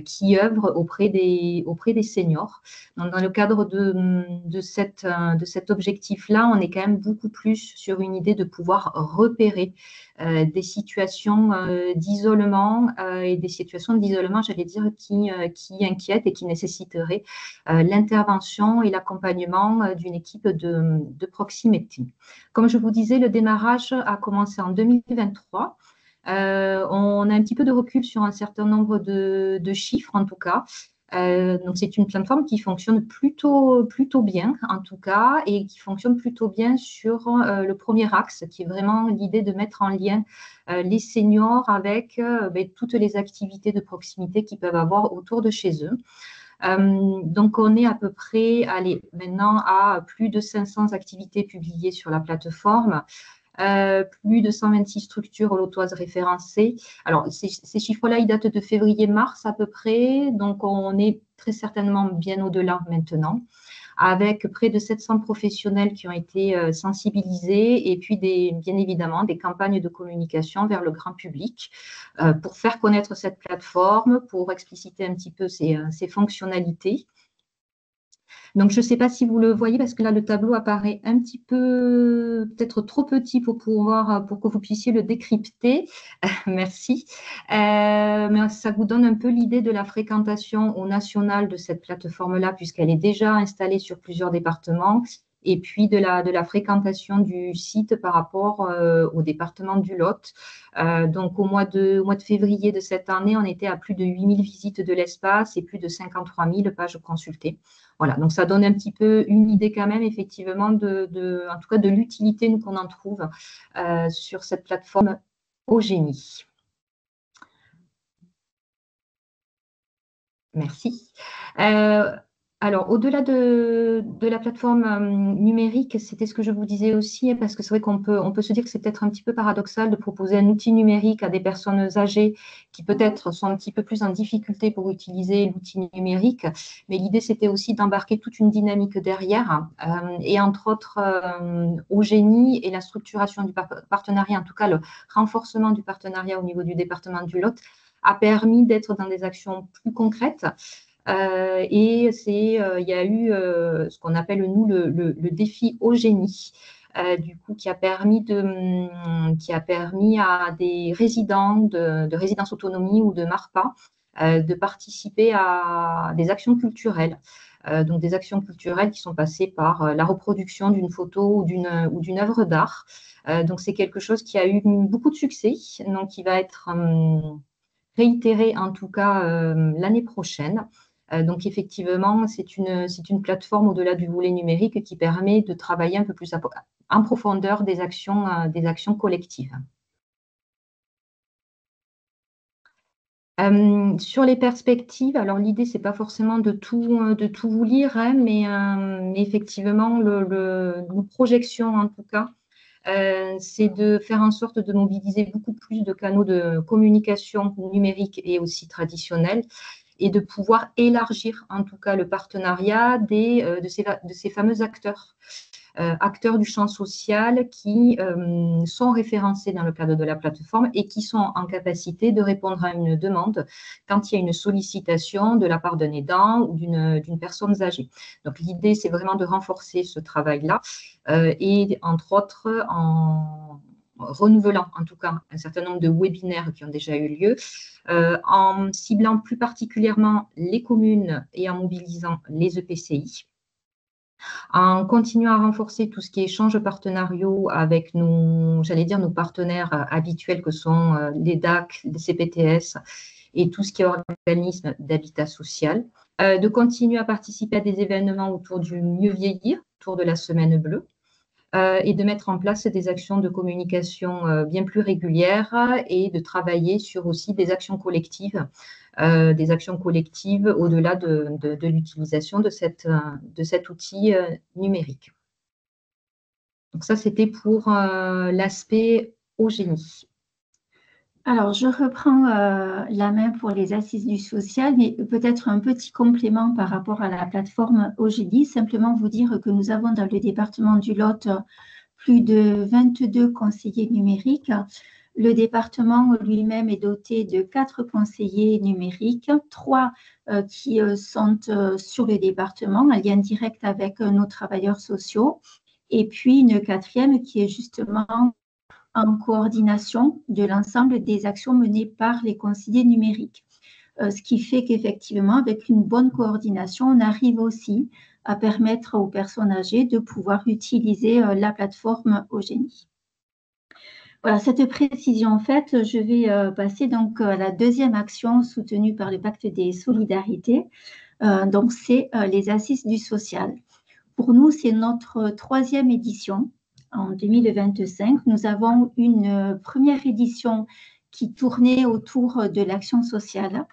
Speaker 1: qui œuvrent auprès des seniors. Donc, dans le cadre de cet objectif-là, on est quand même beaucoup plus sur une idée de pouvoir repérer des situations d'isolement et des situations d'isolement, j'allais dire, qui inquiètent et qui nécessiteraient l'intervention et l'accompagnement d'une équipe de proximité. Comme je vous disais, le démarrage a commencé en 2023. On a un petit peu de recul sur un certain nombre de chiffres, en tout cas. Donc, c'est une plateforme qui fonctionne plutôt bien, en tout cas, et qui fonctionne plutôt bien sur le premier axe, qui est vraiment l'idée de mettre en lien les seniors avec toutes les activités de proximité qu'ils peuvent avoir autour de chez eux. Donc, on est à peu près, allez, maintenant à plus de 500 activités publiées sur la plateforme. Plus de 126 structures holotoises référencées. Alors, ces chiffres-là, ils datent de février-mars à peu près, donc on est très certainement bien au-delà maintenant, avec près de 700 professionnels qui ont été sensibilisés et puis bien évidemment des campagnes de communication vers le grand public pour faire connaître cette plateforme, pour expliciter un petit peu ses fonctionnalités. Donc, je ne sais pas si vous le voyez parce que là, le tableau apparaît un petit peu, peut-être trop petit pour que vous puissiez le décrypter. Merci. Mais ça vous donne un peu l'idée de la fréquentation au national de cette plateforme-là puisqu'elle est déjà installée sur plusieurs départements et puis de la fréquentation du site par rapport au département du Lot. Donc, au mois de février de cette année, on était à plus de 8000 visites de l'espace et plus de 53 000 pages consultées. Voilà, donc ça donne un petit peu une idée quand même, effectivement, en tout cas de l'utilité qu'on en trouve sur cette plateforme Eugénie. Merci. Alors, au-delà de la plateforme numérique, c'était ce que je vous disais aussi, parce que c'est vrai qu'on peut se dire que c'est peut-être un petit peu paradoxal de proposer un outil numérique à des personnes âgées qui peut-être sont un petit peu plus en difficulté pour utiliser l'outil numérique. Mais l'idée, c'était aussi d'embarquer toute une dynamique derrière, et entre autres, Eugénie et la structuration du partenariat, en tout cas le renforcement du partenariat au niveau du département du Lot, a permis d'être dans des actions plus concrètes. Et il y a eu ce qu'on appelle, nous, le défi Eugénie, du coup, qui a permis à des résidents de résidence autonomie ou de MARPA de participer à des actions culturelles. Donc, des actions culturelles qui sont passées par la reproduction d'une photo ou d'une œuvre d'art. Donc, c'est quelque chose qui a eu beaucoup de succès, donc qui va être réitéré en tout cas l'année prochaine. Donc, effectivement, c'est une plateforme au-delà du volet numérique qui permet de travailler un peu plus en profondeur des actions collectives. Sur les perspectives, alors l'idée, ce n'est pas forcément de tout vous lire, hein, mais effectivement, nos projections en tout cas, c'est de faire en sorte de mobiliser beaucoup plus de canaux de communication numérique et aussi traditionnels, et de pouvoir élargir en tout cas le partenariat de ces fameux acteurs du champ social qui sont référencés dans le cadre de la plateforme et qui sont en capacité de répondre à une demande quand il y a une sollicitation de la part d'un aidant ou d'une personne âgée. Donc, l'idée, c'est vraiment de renforcer ce travail-là et, entre autres, en renouvelant en tout cas un certain nombre de webinaires qui ont déjà eu lieu, en ciblant plus particulièrement les communes et en mobilisant les EPCI, en continuant à renforcer tout ce qui est échanges partenariaux avec nos partenaires habituels que sont les DAC, les CPTS et tout ce qui est organisme d'habitat social, de continuer à participer à des événements autour du mieux vieillir, autour de la Semaine bleue, et de mettre en place des actions de communication bien plus régulières et de travailler sur aussi des actions collectives au-delà de l'utilisation de cet outil numérique. Donc ça, c'était pour l'aspect Eugénie.
Speaker 6: Alors, je reprends la main pour les assises du social, mais peut-être un petit complément par rapport à la plateforme Eugénie. Simplement vous dire que nous avons dans le département du Lot plus de 22 conseillers numériques. Le département lui-même est doté de 4 conseillers numériques, 3 qui sont sur le département, en lien direct avec nos travailleurs sociaux, et puis une 4e qui est justement en coordination de l'ensemble des actions menées par les conseillers numériques. Ce qui fait qu'effectivement, avec une bonne coordination, on arrive aussi à permettre aux personnes âgées de pouvoir utiliser la plateforme Eugénie. Voilà, cette précision en fait, je vais passer donc à la deuxième action soutenue par le Pacte des solidarités. Donc, c'est les Assises du social. Pour nous, c'est notre troisième édition en 2025. Nous avons une première édition qui tournait autour de l'action sociale,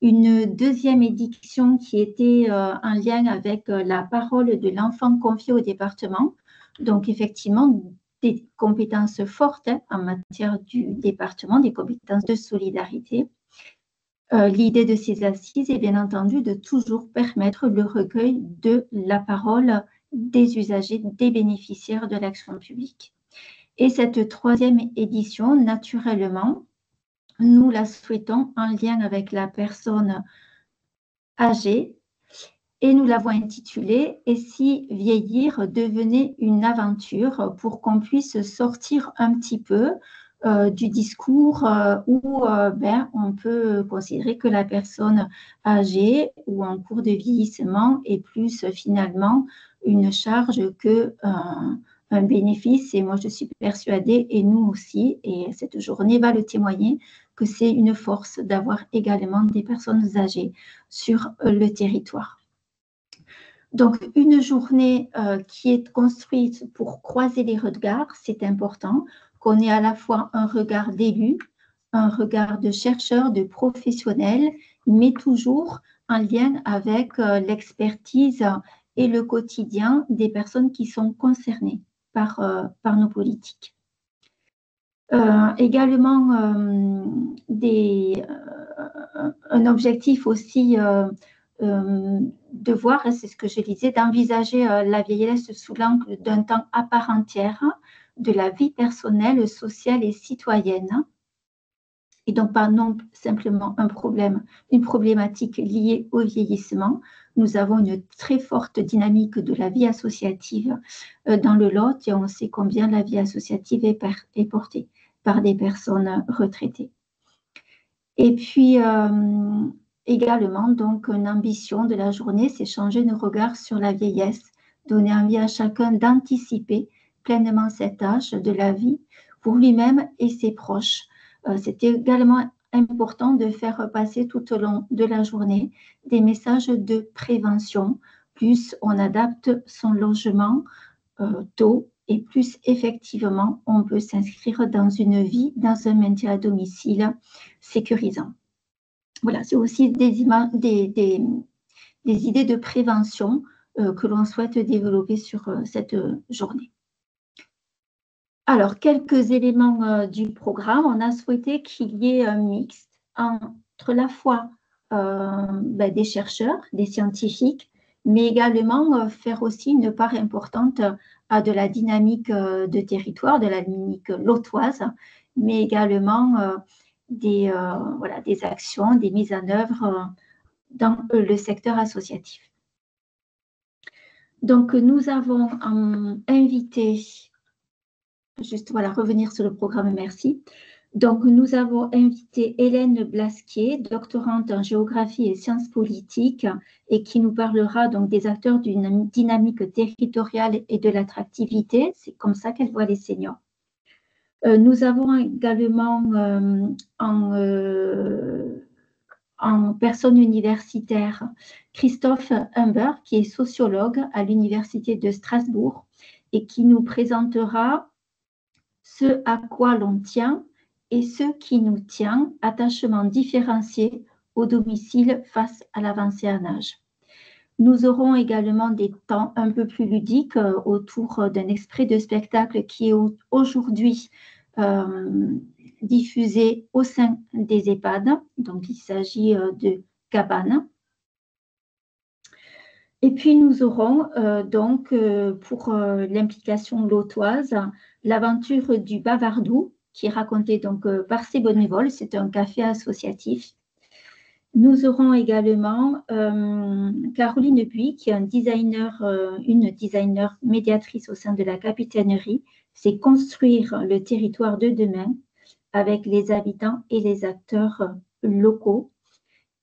Speaker 6: une deuxième édition qui était en lien avec la parole de l'enfant confié au département. Donc, effectivement, des compétences fortes en matière du département, des compétences de solidarité. L'idée de ces assises est bien entendu de toujours permettre le recueil de la parole des usagers, des bénéficiaires de l'action publique. Et cette troisième édition, naturellement, nous la souhaitons en lien avec la personne âgée et nous l'avons intitulée « Et si vieillir devenait une aventure » pour qu'on puisse sortir un petit peu du discours où on peut considérer que la personne âgée ou en cours de vieillissement est plus finalement une charge qu'un bénéfice. Et moi, je suis persuadée, et nous aussi, et cette journée va le témoigner, que c'est une force d'avoir également des personnes âgées sur le territoire. Donc, une journée qui est construite pour croiser les regards, c'est important qu'on ait à la fois un regard d'élu, un regard de chercheur, de professionnel, mais toujours en lien avec l'expertise et le quotidien des personnes qui sont concernées par nos politiques. Également, un objectif aussi de voir, c'est ce que je disais, d'envisager la vieillesse sous l'angle d'un temps à part entière de la vie personnelle, sociale et citoyenne. Et donc, pas non simplement un problème, une problématique liée au vieillissement. Nous avons une très forte dynamique de la vie associative dans le Lot et on sait combien la vie associative est portée par des personnes retraitées. Et puis, également, donc, une ambition de la journée, c'est changer nos regards sur la vieillesse, donner envie à chacun d'anticiper pleinement cet âge de la vie pour lui-même et ses proches. C'était également important de faire passer tout au long de la journée des messages de prévention. Plus on adapte son logement tôt et plus effectivement on peut s'inscrire dans une vie, dans un maintien à domicile sécurisant. Voilà, c'est aussi des idées de prévention que l'on souhaite développer sur cette journée. Alors, quelques éléments du programme. On a souhaité qu'il y ait un mixte entre la fois des chercheurs, des scientifiques, mais également faire aussi une part importante à de la dynamique de territoire, de la dynamique lotoise, mais également des actions, des mises en œuvre dans le secteur associatif. Donc, nous avons invité, juste voilà, revenir sur le programme, merci. Donc, nous avons invité Hélène Blasquier, doctorante en géographie et sciences politiques, et qui nous parlera donc des acteurs d'une dynamique territoriale et de l'attractivité. C'est comme ça qu'elle voit les seniors. Nous avons également en personne universitaire Christophe Humbert, qui est sociologue à l'Université de Strasbourg et qui nous présentera ce à quoi l'on tient et ce qui nous tient, attachement différencié au domicile face à l'avancée en âge. Nous aurons également des temps un peu plus ludiques autour d'un extrait de spectacle qui est aujourd'hui diffusé au sein des EHPAD. Donc, il s'agit de Cabane. Et puis, nous aurons pour l'implication lotoise, l'aventure du Bavardou, qui est racontée donc par ces bénévoles. C'est un café associatif. Nous aurons également Caroline Buis, qui est une designer médiatrice au sein de la capitainerie. C'est construire le territoire de demain avec les habitants et les acteurs locaux.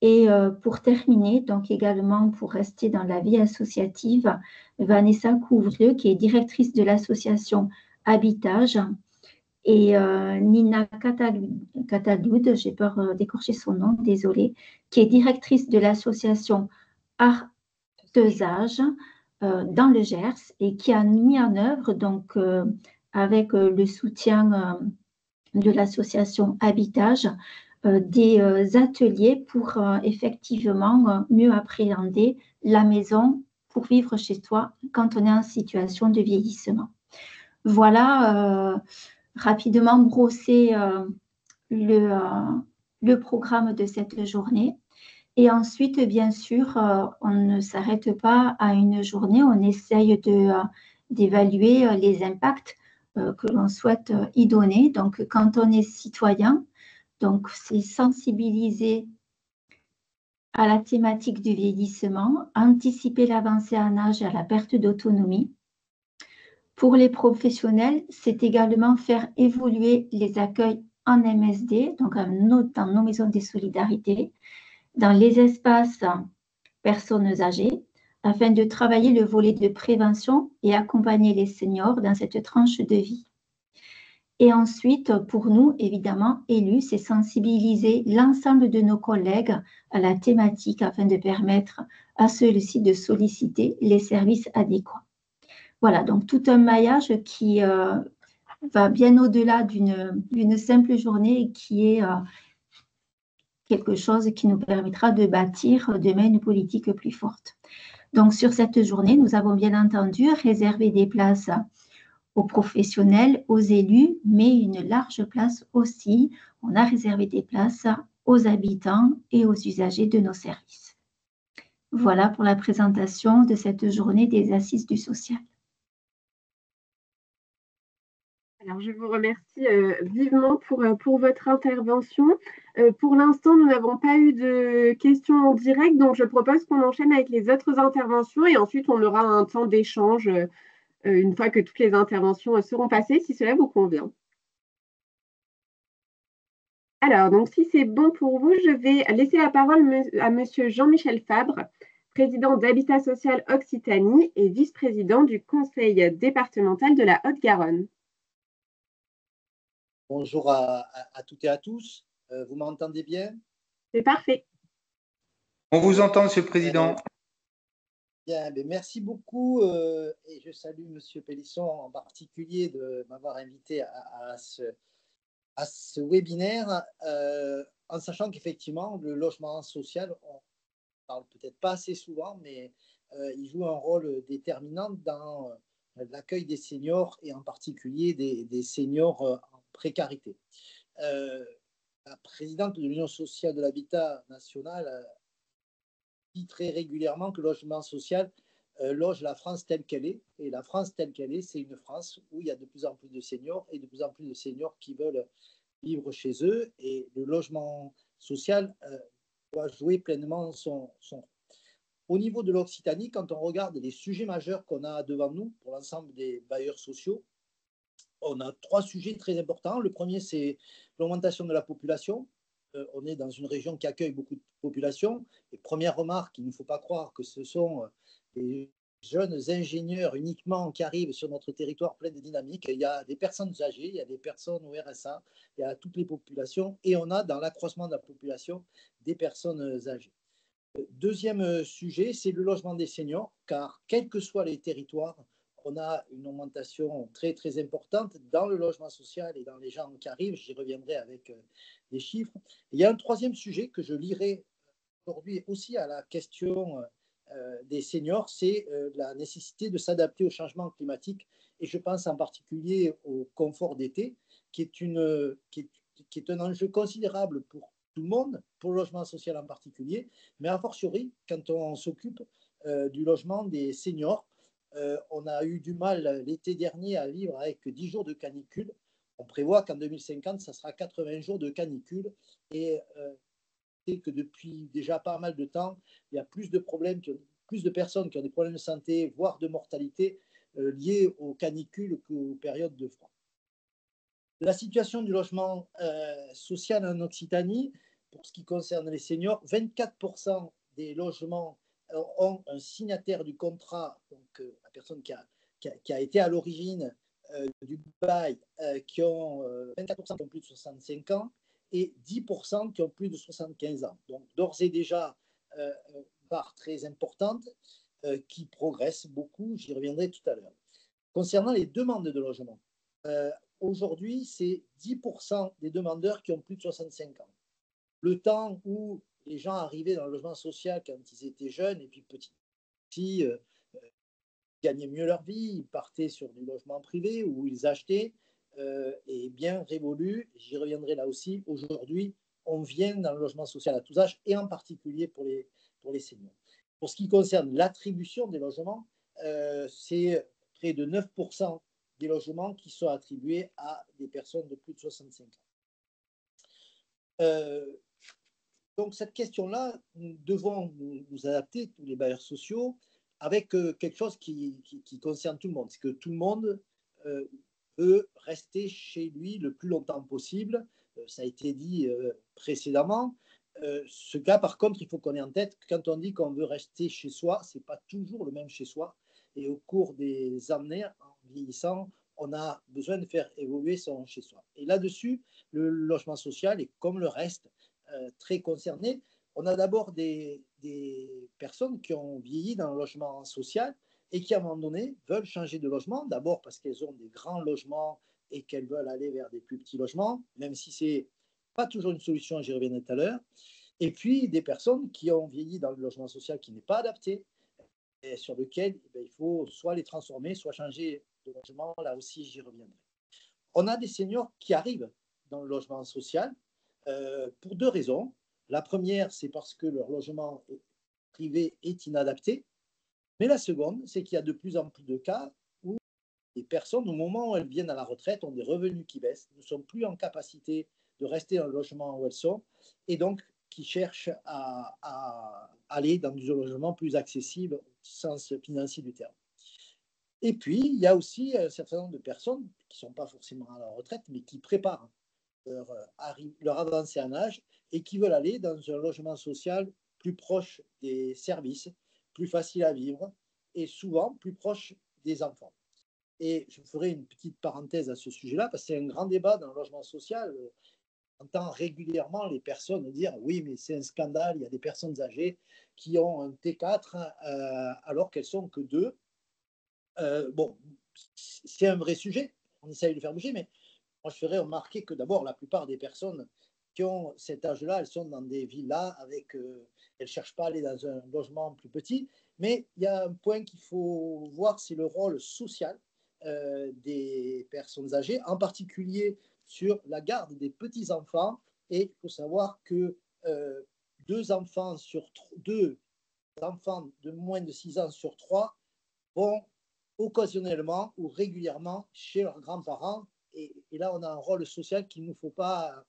Speaker 6: Et pour terminer, donc également pour rester dans la vie associative, Vanessa Couvreux, qui est directrice de l'association Habitage Et Nina Kataloud, j'ai peur d'écorcher son nom, désolée, qui est directrice de l'association Artesage dans le Gers et qui a mis en œuvre, donc, avec le soutien de l'association Habitage, des ateliers pour effectivement mieux appréhender la maison pour vivre chez soi quand on est en situation de vieillissement. Voilà, rapidement brosser le programme de cette journée. Et ensuite, bien sûr, on ne s'arrête pas à une journée, on essaye d'évaluer les impacts que l'on souhaite y donner. Donc, quand on est citoyen, donc c'est sensibiliser à la thématique du vieillissement, anticiper l'avancée en âge et à la perte d'autonomie. Pour les professionnels, c'est également faire évoluer les accueils en MSD, donc dans nos maisons des solidarités, dans les espaces personnes âgées, afin de travailler le volet de prévention et accompagner les seniors dans cette tranche de vie. Et ensuite, pour nous, évidemment, élus, c'est sensibiliser l'ensemble de nos collègues à la thématique afin de permettre à ceux-ci de solliciter les services adéquats. Voilà, donc tout un maillage qui va bien au-delà d'une simple journée et qui est quelque chose qui nous permettra de bâtir demain une politique plus forte. Donc, sur cette journée, nous avons bien entendu réservé des places aux professionnels, aux élus, mais une large place aussi. On a réservé des places aux habitants et aux usagers de nos services. Voilà pour la présentation de cette journée des Assises du social.
Speaker 2: Alors, je vous remercie vivement pour votre intervention. Pour l'instant, nous n'avons pas eu de questions en direct, donc je propose qu'on enchaîne avec les autres interventions et ensuite on aura un temps d'échange une fois que toutes les interventions seront passées, si cela vous convient. Alors, donc si c'est bon pour vous, je vais laisser la parole à Monsieur Jean-Michel Fabre, président d'Habitat Social Occitanie et vice-président du Conseil départemental de la Haute-Garonne.
Speaker 7: Bonjour à toutes et à tous. Vous m'entendez bien?
Speaker 2: C'est parfait.
Speaker 3: On vous entend, Monsieur le Président.
Speaker 7: Bien, mais merci beaucoup et je salue Monsieur Pélisson en particulier de m'avoir invité à ce webinaire en sachant qu'effectivement le logement social, on ne parle peut-être pas assez souvent, mais il joue un rôle déterminant dans l'accueil des seniors et en particulier des seniors en précarité. La présidente de l'Union sociale de l'habitat national dit très régulièrement que le logement social loge la France telle qu'elle est. Et la France telle qu'elle est, c'est une France où il y a de plus en plus de seniors et de plus en plus de seniors qui veulent vivre chez eux. Et le logement social doit jouer pleinement son rôle. Au niveau de l'Occitanie, quand on regarde les sujets majeurs qu'on a devant nous pour l'ensemble des bailleurs sociaux, on a 3 sujets très importants. Le premier, c'est l'augmentation de la population. On est dans une région qui accueille beaucoup de population. Et première remarque, il ne faut pas croire que ce sont des jeunes ingénieurs uniquement qui arrivent sur notre territoire plein de dynamique. Il y a des personnes âgées, il y a des personnes au RSA, il y a toutes les populations. Et on a dans l'accroissement de la population des personnes âgées. Deuxième sujet, c'est le logement des seniors, car quels que soient les territoires, on a une augmentation très, très importante dans le logement social et dans les gens qui arrivent. J'y reviendrai avec des chiffres. Il y a un troisième sujet que je lirai aujourd'hui aussi à la question des seniors, c'est la nécessité de s'adapter au changement climatique. Et je pense en particulier au confort d'été, qui est un enjeu considérable pour tout le monde, pour le logement social en particulier, mais a fortiori, quand on s'occupe du logement des seniors, on a eu du mal l'été dernier à vivre avec 10 jours de canicule. On prévoit qu'en 2050, ça sera 80 jours de canicule. Et c'est que depuis déjà pas mal de temps, il y a plus de personnes qui ont des problèmes de santé, voire de mortalité, liés aux canicules qu'aux périodes de froid. La situation du logement social en Occitanie, pour ce qui concerne les seniors, 24% des logements ont un signataire du contrat, donc la personne qui a été à l'origine du bail qui ont 24% qui ont plus de 65 ans et 10% qui ont plus de 75 ans. Donc, d'ores et déjà, une part très importante qui progresse beaucoup. J'y reviendrai tout à l'heure. Concernant les demandes de logement, aujourd'hui, c'est 10% des demandeurs qui ont plus de 65 ans. Le temps où les gens arrivaient dans le logement social quand ils étaient jeunes et puis petit à petit gagnaient mieux leur vie, ils partaient sur du logement privé ou ils achetaient, est bien révolu. J'y reviendrai là aussi. Aujourd'hui, on vient dans le logement social à tous âges et en particulier pour les seniors. Pour ce qui concerne l'attribution des logements, c'est près de 9% des logements qui sont attribués à des personnes de plus de 65 ans. Donc, cette question-là, nous devons nous adapter, tous les bailleurs sociaux, avec quelque chose qui concerne tout le monde. C'est que tout le monde veut rester chez lui le plus longtemps possible. Ça a été dit précédemment. Ce cas, par contre, il faut qu'on ait en tête que quand on dit qu'on veut rester chez soi, ce n'est pas toujours le même chez soi. Et au cours des années, en vieillissant, on a besoin de faire évoluer son chez soi. Et là-dessus, le logement social est comme le reste, très concerné. On a d'abord des personnes qui ont vieilli dans le logement social et qui, à un moment donné, veulent changer de logement, d'abord parce qu'elles ont des grands logements et qu'elles veulent aller vers des plus petits logements, même si ce n'est pas toujours une solution, j'y reviendrai tout à l'heure. Et puis, des personnes qui ont vieilli dans le logement social qui n'est pas adapté et sur lequel il faut soit les transformer, soit changer de logement. Là aussi, j'y reviendrai. On a des seniors qui arrivent dans le logement social pour deux raisons. La première, c'est parce que leur logement privé est inadapté. Mais la seconde, c'est qu'il y a de plus en plus de cas où les personnes, au moment où elles viennent à la retraite, ont des revenus qui baissent, ne sont plus en capacité de rester dans le logement où elles sont, et donc qui cherchent à aller dans du logement plus accessible au sens financier du terme. Et puis, il y a aussi un certain nombre de personnes qui ne sont pas forcément à la retraite, mais qui préparent leur avancée en âge et qui veulent aller dans un logement social plus proche des services, plus facile à vivre et souvent plus proche des enfants. Et je ferai une petite parenthèse à ce sujet-là parce que c'est un grand débat dans le logement social. On entend régulièrement les personnes dire oui, mais c'est un scandale, il y a des personnes âgées qui ont un T4 alors qu'elles sont que deux. Bon, c'est un vrai sujet, on essaye de le faire bouger, mais moi, je ferais remarquer que d'abord, la plupart des personnes qui ont cet âge-là, elles sont dans des villas avec. Elles ne cherchent pas à aller dans un logement plus petit. Mais il y a un point qu'il faut voir, c'est le rôle social des personnes âgées, en particulier sur la garde des petits-enfants. Et il faut savoir que deux enfants de moins de 6 ans sur 3 vont occasionnellement ou régulièrement chez leurs grands-parents. Et là, on a un rôle social qu'il ne nous faut pas.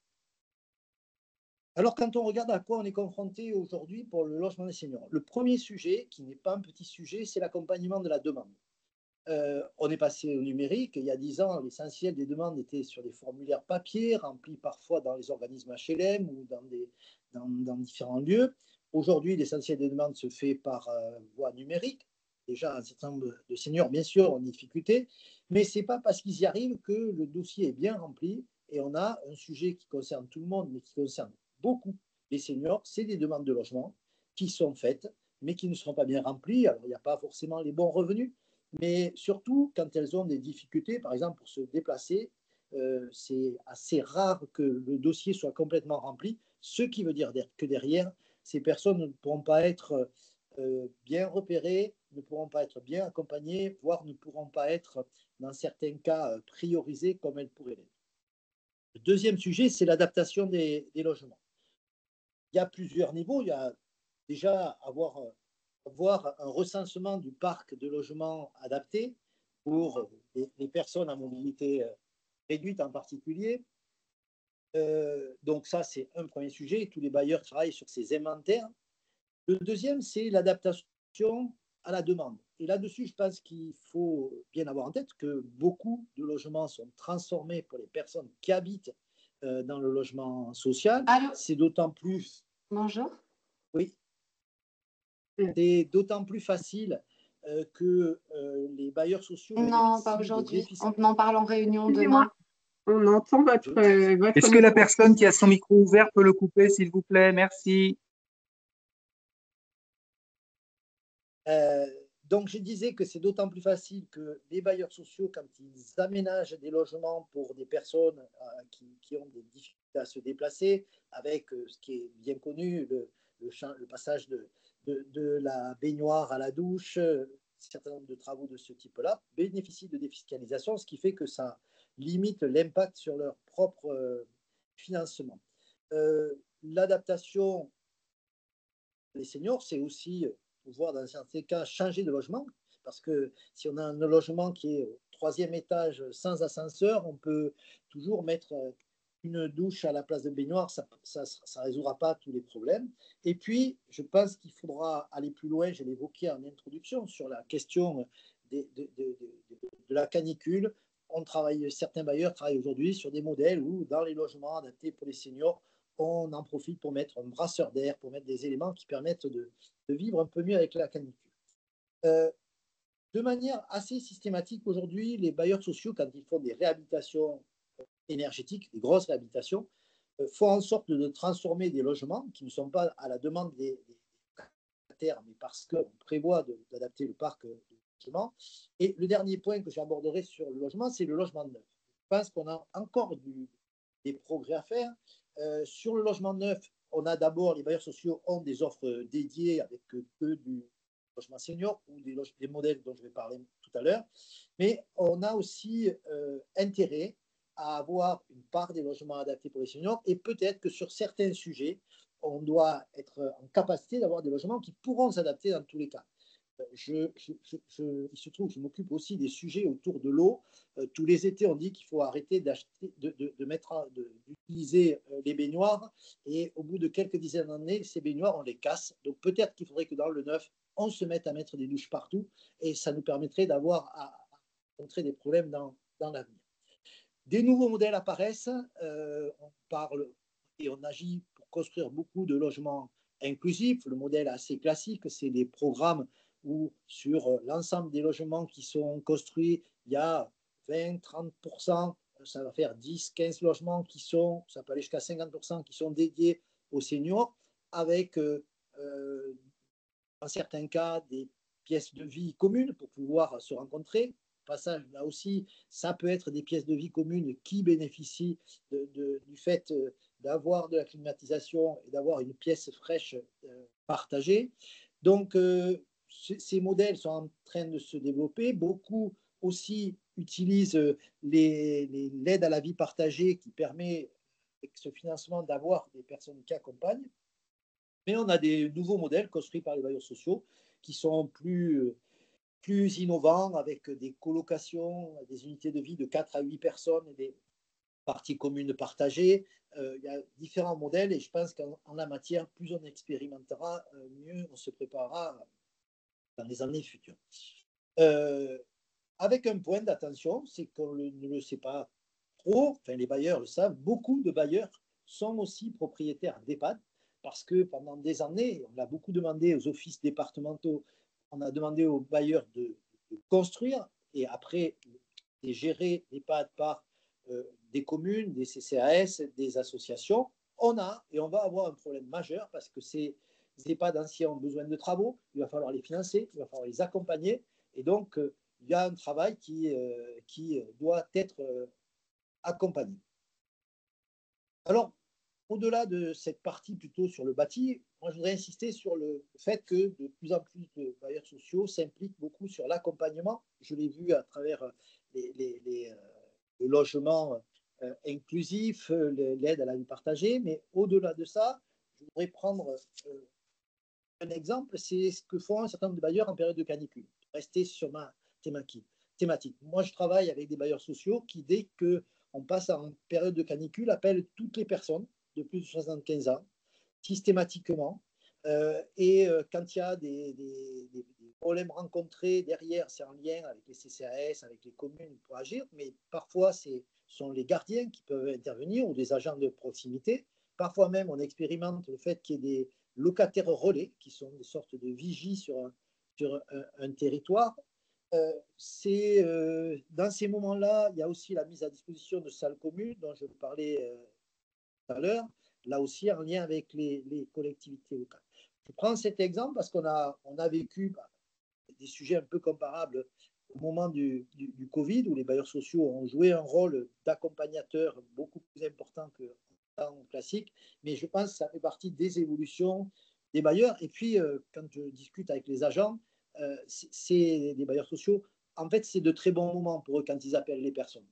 Speaker 7: Alors, quand on regarde à quoi on est confronté aujourd'hui pour le logement des seniors, le premier sujet, qui n'est pas un petit sujet, c'est l'accompagnement de la demande. On est passé au numérique. Il y a 10 ans, l'essentiel des demandes était sur des formulaires papier, remplis parfois dans les organismes HLM ou dans différents lieux. Aujourd'hui, l'essentiel des demandes se fait par voie numérique. Déjà, un certain nombre de seniors, bien sûr, ont des difficultés, mais ce n'est pas parce qu'ils y arrivent que le dossier est bien rempli. Et on a un sujet qui concerne tout le monde, mais qui concerne beaucoup les seniors, c'est des demandes de logement qui sont faites, mais qui ne seront pas bien remplies. Alors, il n'y a pas forcément les bons revenus, mais surtout quand elles ont des difficultés, par exemple pour se déplacer, c'est assez rare que le dossier soit complètement rempli, ce qui veut dire que derrière, ces personnes ne pourront pas être bien repérées, ne pourront pas être bien accompagnées, voire ne pourront pas être, dans certains cas, priorisées comme elles pourraient l'être. Le deuxième sujet, c'est l'adaptation des logements. Il y a plusieurs niveaux. Il y a déjà avoir un recensement du parc de logements adaptés pour les personnes à mobilité réduite en particulier. Donc ça, c'est un premier sujet. Tous les bailleurs travaillent sur ces inventaires. Le deuxième, c'est l'adaptation à la demande. Et là-dessus, je pense qu'il faut bien avoir en tête que beaucoup de logements sont transformés pour les personnes qui habitent dans le logement social.
Speaker 2: Allô ?
Speaker 7: C'est d'autant plus...
Speaker 2: Bonjour.
Speaker 7: Oui. C'est d'autant plus facile que les bailleurs sociaux
Speaker 5: Non, pas
Speaker 7: bénéficient de
Speaker 5: aujourd'hui.
Speaker 7: défiscalisation.
Speaker 5: On en parle en réunion
Speaker 2: Excusez-moi,
Speaker 5: demain.
Speaker 2: on entend votre
Speaker 3: Est-ce que la
Speaker 2: micro.
Speaker 3: personne qui a son micro ouvert peut le couper, s'il vous plaît? Merci.
Speaker 7: Donc, je disais que c'est d'autant plus facile que les bailleurs sociaux, quand ils aménagent des logements pour des personnes qui ont des difficultés à se déplacer, avec ce qui est bien connu, le passage de la baignoire à la douche, un certain nombre de travaux de ce type-là, bénéficient de défiscalisation, ce qui fait que ça limite l'impact sur leur propre financement. L'adaptation des seniors, c'est aussi pouvoir, dans certains cas, changer de logement. Parce que si on a un logement qui est au 3e étage sans ascenseur, on peut toujours mettre une douche à la place de baignoire, ça ne résoudra pas tous les problèmes. Et puis, je pense qu'il faudra aller plus loin, je l'évoquais en introduction, sur la question de la canicule. Certains bailleurs travaillent aujourd'hui sur des modèles où, dans les logements adaptés pour les seniors, on en profite pour mettre un brasseur d'air, pour mettre des éléments qui permettent de vivre un peu mieux avec la canicule. De manière assez systématique aujourd'hui, les bailleurs sociaux, quand ils font des réhabilitations énergétiques, des grosses réhabilitations, font en sorte de transformer des logements qui ne sont pas à la demande des locataires, mais parce qu'on prévoit d'adapter le parc de logements. Et le dernier point que j'aborderai sur le logement, c'est le logement neuf. Je pense qu'on a encore des progrès à faire. Sur le logement neuf, on a d'abord, les bailleurs sociaux ont des offres dédiées avec peu du logement senior ou des modèles dont je vais parler tout à l'heure. Mais on a aussi intérêt à avoir une part des logements adaptés pour les seniors et peut-être que sur certains sujets, on doit être en capacité d'avoir des logements qui pourront s'adapter dans tous les cas. Il se trouve que je m'occupe aussi des sujets autour de l'eau. Tous les étés, on dit qu'il faut arrêter d'utiliser les baignoires et au bout de quelques dizaines d'années, ces baignoires, on les casse. Donc peut-être qu'il faudrait que dans le neuf, on se mette à mettre des douches partout et ça nous permettrait d'avoir à rencontrer des problèmes dans l'avenir. Des nouveaux modèles apparaissent, on parle et on agit pour construire beaucoup de logements inclusifs. Le modèle assez classique, c'est des programmes où sur l'ensemble des logements qui sont construits, il y a 20-30%, ça va faire 10-15 logements qui sont, ça peut aller jusqu'à 50%, qui sont dédiés aux seniors, avec dans certains cas des pièces de vie communes pour pouvoir se rencontrer. Passage, là aussi, ça peut être des pièces de vie communes qui bénéficient du fait d'avoir de la climatisation et d'avoir une pièce fraîche partagée. Donc, ces modèles sont en train de se développer. Beaucoup aussi utilisent l'aide à la vie partagée qui permet, avec ce financement, d'avoir des personnes qui accompagnent. Mais on a des nouveaux modèles construits par les bailleurs sociaux qui sont plus innovants, avec des colocations, des unités de vie de 4 à 8 personnes et des parties communes partagées. Il y a différents modèles et je pense qu'en la matière, plus on expérimentera, mieux on se préparera dans les années futures. Avec un point d'attention, c'est qu'on ne le sait pas trop, enfin les bailleurs le savent, beaucoup de bailleurs sont aussi propriétaires d'EHPAD parce que pendant des années, on a beaucoup demandé aux offices départementaux, on a demandé aux bailleurs de construire et après de gérer l'EHPAD par des communes, des CCAS, des associations. On a et on va avoir un problème majeur parce que ces EHPAD anciens ont besoin de travaux, il va falloir les financer, il va falloir les accompagner et donc il y a un travail qui doit être accompagné. Alors, au-delà de cette partie plutôt sur le bâti, moi je voudrais insister sur le fait que de plus en plus de bailleurs sociaux s'impliquent beaucoup sur l'accompagnement. Je l'ai vu à travers les logements inclusifs, l'aide à la vie partagée, mais au-delà de ça, je voudrais prendre un exemple, c'est ce que font un certain nombre de bailleurs en période de canicule. Rester sur ma thématique. Moi, je travaille avec des bailleurs sociaux qui, dès qu'on passe en période de canicule, appellent toutes les personnes de plus de 75 ans, systématiquement. Quand il y a des problèmes rencontrés derrière, c'est en lien avec les CCAS, avec les communes pour agir, mais parfois, ce sont les gardiens qui peuvent intervenir ou des agents de proximité. Parfois même, on expérimente le fait qu'il y ait des locataires relais qui sont des sortes de vigies sur sur un territoire. Dans ces moments-là, il y a aussi la mise à disposition de salles communes dont je parlais tout à l'heure, là aussi en lien avec les collectivités locales. Je prends cet exemple parce qu'on a vécu des sujets un peu comparables au moment du Covid, où les bailleurs sociaux ont joué un rôle d'accompagnateur beaucoup plus important que en classique, mais je pense que ça fait partie des évolutions des bailleurs. Et puis, quand je discute avec les agents, c'est des bailleurs sociaux, en fait, c'est de très bons moments pour eux quand ils appellent les personnes.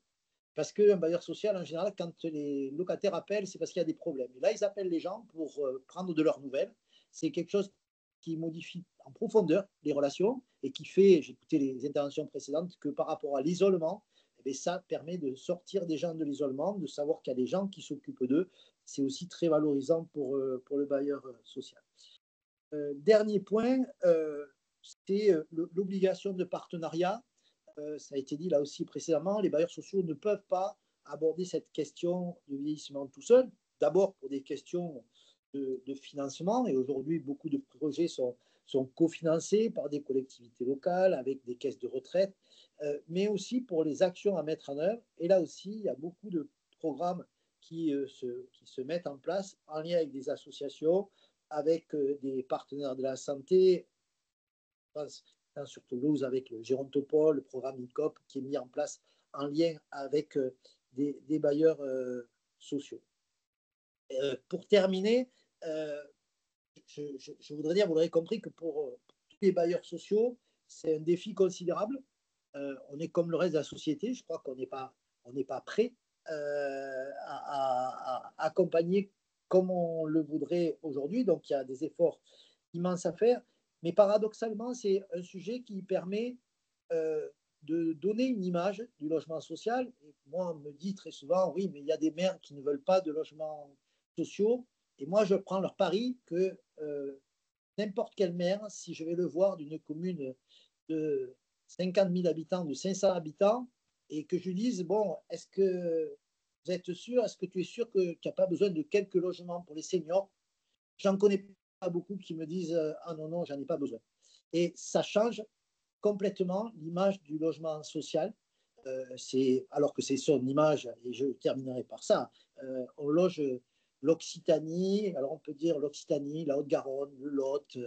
Speaker 7: Parce qu'un bailleur social, en général, quand les locataires appellent, c'est parce qu'il y a des problèmes. Et là, ils appellent les gens pour prendre de leurs nouvelles. C'est quelque chose qui modifie en profondeur les relations et qui fait, j'ai écouté les interventions précédentes, que par rapport à l'isolement, eh ça permet de sortir des gens de l'isolement, de savoir qu'il y a des gens qui s'occupent d'eux. C'est aussi très valorisant pour le bailleur social. Dernier point, c'est l'obligation de partenariat. Ça a été dit là aussi précédemment, les bailleurs sociaux ne peuvent pas aborder cette question du vieillissement tout seuls. D'abord pour des questions de financement, et aujourd'hui beaucoup de projets sont cofinancés par des collectivités locales avec des caisses de retraite, mais aussi pour les actions à mettre en œuvre. Et là aussi, il y a beaucoup de programmes qui se mettent en place en lien avec des associations, avec des partenaires de la santé. Je pense sur Toulouse avec le Gérontopole, le programme ICOP qui est mis en place en lien avec des bailleurs sociaux. Pour terminer, je voudrais dire, vous l'aurez compris, que pour tous les bailleurs sociaux, c'est un défi considérable. On est comme le reste de la société, je crois qu'on n'est pas prêt à accompagner comme on le voudrait aujourd'hui. Donc, il y a des efforts immenses à faire. Mais paradoxalement, c'est un sujet qui permet de donner une image du logement social. Et moi, on me dit très souvent, oui, mais il y a des maires qui ne veulent pas de logements sociaux. Et moi, je prends leur pari que n'importe quel maire, si je vais le voir d'une commune de 50 000 habitants, de 500 habitants, et que je lui dise, bon, est-ce que vous êtes sûr, est-ce que tu es sûr qu'il n'y a pas besoin de quelques logements pour les seniors? J'en connais pas beaucoup qui me disent, ah non, non, j'en ai pas besoin. Et ça change complètement l'image du logement social. Alors que c'est son image, et je terminerai par ça, on loge l'Occitanie, alors on peut dire l'Occitanie, la Haute-Garonne, le Lot,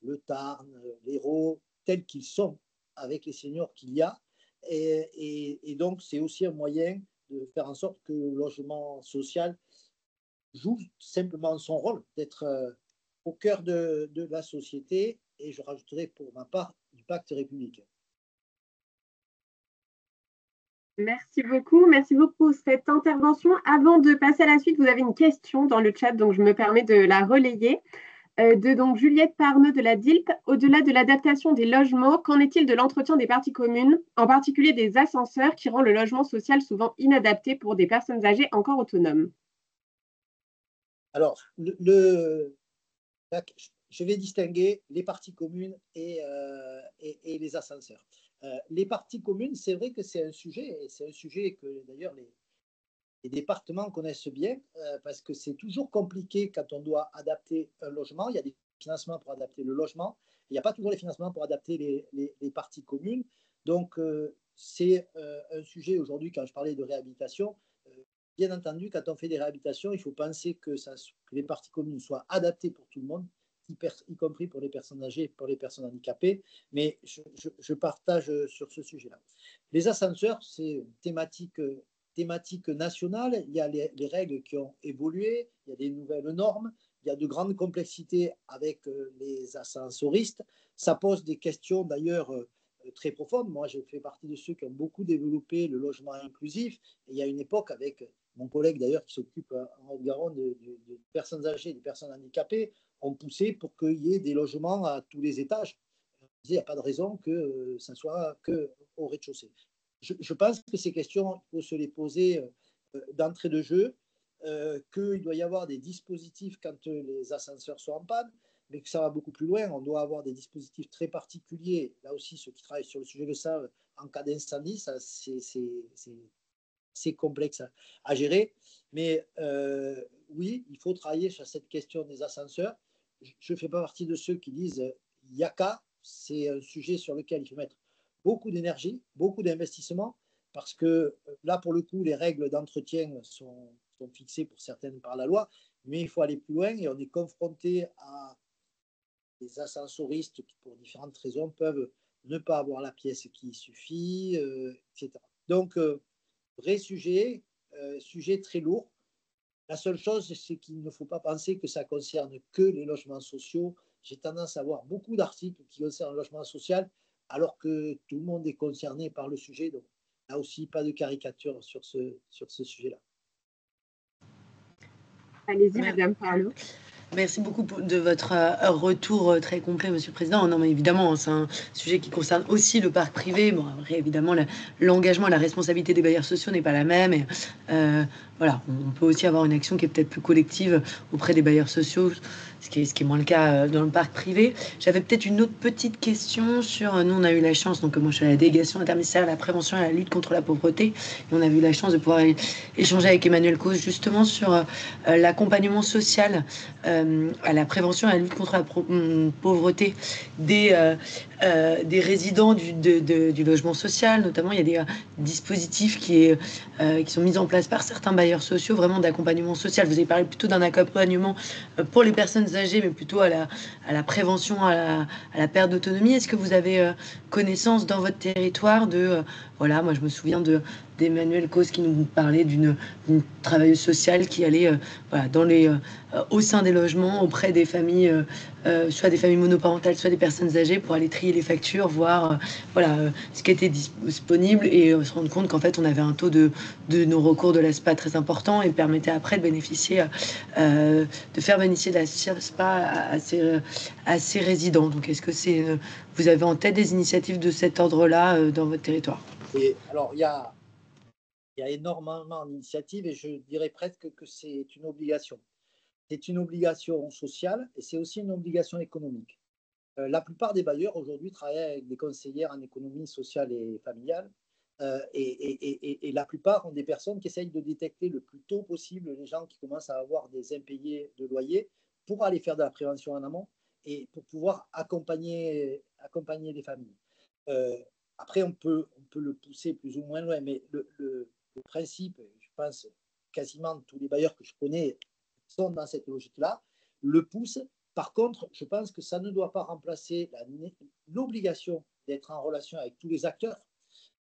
Speaker 7: le Tarn, l'Hérault, tels qu'ils sont, avec les seniors qu'il y a. Et donc, c'est aussi un moyen de faire en sorte que le logement social joue simplement son rôle, d'être au cœur de la société, et je rajouterai pour ma part du pacte républicain.
Speaker 2: Merci beaucoup pour cette intervention. Avant de passer à la suite, vous avez une question dans le chat, donc je me permets de la relayer. Donc Juliette Parneux de la DILP, au-delà de l'adaptation des logements, qu'en est-il de l'entretien des parties communes, en particulier des ascenseurs qui rend le logement social souvent inadapté pour des personnes âgées encore autonomes?
Speaker 7: Alors, je vais distinguer les parties communes et les ascenseurs. Les parties communes, c'est vrai que c'est un sujet, et c'est un sujet que d'ailleurs les départements connaissent bien, parce que c'est toujours compliqué quand on doit adapter un logement. Il y a des financements pour adapter le logement, il n'y a pas toujours les financements pour adapter les parties communes. Donc, c'est un sujet aujourd'hui, quand je parlais de réhabilitation, bien entendu, quand on fait des réhabilitations, il faut penser que les parties communes soient adaptées pour tout le monde, y compris pour les personnes âgées et pour les personnes handicapées. Mais je partage sur ce sujet-là. Les ascenseurs, c'est une thématique nationale. Il y a les règles qui ont évolué, il y a des nouvelles normes, il y a de grandes complexités avec les ascensoristes. Ça pose des questions d'ailleurs très profondes. Moi, je fais partie de ceux qui ont beaucoup développé le logement inclusif. Et il y a une époque avec mon collègue d'ailleurs qui s'occupe en Haute-Garonne de personnes âgées, des personnes handicapées, ont poussé pour qu'il y ait des logements à tous les étages. Il n'y a pas de raison que ça soit qu'au rez-de-chaussée. Je pense que ces questions, il faut se les poser d'entrée de jeu, qu'il doit y avoir des dispositifs quand les ascenseurs sont en panne, mais que ça va beaucoup plus loin. On doit avoir des dispositifs très particuliers. Là aussi, ceux qui travaillent sur le sujet le savent, en cas d'incendie, c'est complexe à gérer. Mais oui, il faut travailler sur cette question des ascenseurs. Je ne fais pas partie de ceux qui disent il n'y a qu'à. c'est un sujet sur lequel il faut mettre beaucoup d'énergie, beaucoup d'investissement, parce que là, pour le coup, les règles d'entretien sont fixées pour certaines par la loi, mais il faut aller plus loin et on est confronté à des ascensoristes qui, pour différentes raisons, peuvent ne pas avoir la pièce qui suffit, etc. Donc, vrai sujet, sujet très lourd. La seule chose, c'est qu'il ne faut pas penser que ça concerne que les logements sociaux. J'ai tendance à voir beaucoup d'articles qui concernent le logement social, alors que tout le monde est concerné par le sujet. Donc, là aussi, pas de caricature sur ce sujet-là.
Speaker 2: Allez-y, Madame Parlot.
Speaker 8: Merci beaucoup de votre retour très complet, Monsieur le Président. Non, mais évidemment, c'est un sujet qui concerne aussi le parc privé. Bon, après, évidemment, l'engagement et la responsabilité des bailleurs sociaux n'est pas la même. Et, voilà, on peut aussi avoir une action qui est peut-être plus collective auprès des bailleurs sociaux, ce qui est moins le cas dans le parc privé. J'avais peut-être une autre petite question sur... Nous, on a eu la chance, donc moi, je suis à la délégation interministérielle à la prévention et à la lutte contre la pauvreté. Et on a eu la chance de pouvoir échanger avec Emmanuel Cauze, justement, sur l'accompagnement social à la prévention et à la lutte contre la pauvreté des résidents du logement social. Notamment, il y a des dispositifs qui sont mis en place par certains bailleurs sociaux, vraiment d'accompagnement social. Vous avez parlé plutôt d'un accompagnement pour les personnes âgées, mais plutôt à la prévention, à la perte d'autonomie. Est-ce que vous avez connaissance dans votre territoire de... voilà, moi je me souviens d'Emmanuel Cauze qui nous parlait d'une travailleuse sociale qui allait voilà, au sein des logements, auprès des familles, soit des familles monoparentales, soit des personnes âgées, pour aller trier les factures, voir voilà, ce qui était disponible et se rendre compte qu'en fait on avait un taux de non-recours de la SPA très important et permettait après de bénéficier, de faire bénéficier de la SPA à ces résidents. Donc est-ce que vous avez en tête des initiatives de cet ordre-là dans votre territoire?
Speaker 7: Et alors, il y a énormément d'initiatives et je dirais presque que c'est une obligation. C'est une obligation sociale et c'est aussi une obligation économique. La plupart des bailleurs aujourd'hui travaillent avec des conseillères en économie sociale et familiale et la plupart ont des personnes qui essayent de détecter le plus tôt possible les gens qui commencent à avoir des impayés de loyer pour aller faire de la prévention en amont et pour pouvoir accompagner les familles. Après, on peut le pousser plus ou moins loin, mais le principe, je pense, quasiment tous les bailleurs que je connais sont dans cette logique-là, le pousse. Par contre, je pense que ça ne doit pas remplacer l'obligation d'être en relation avec tous les acteurs.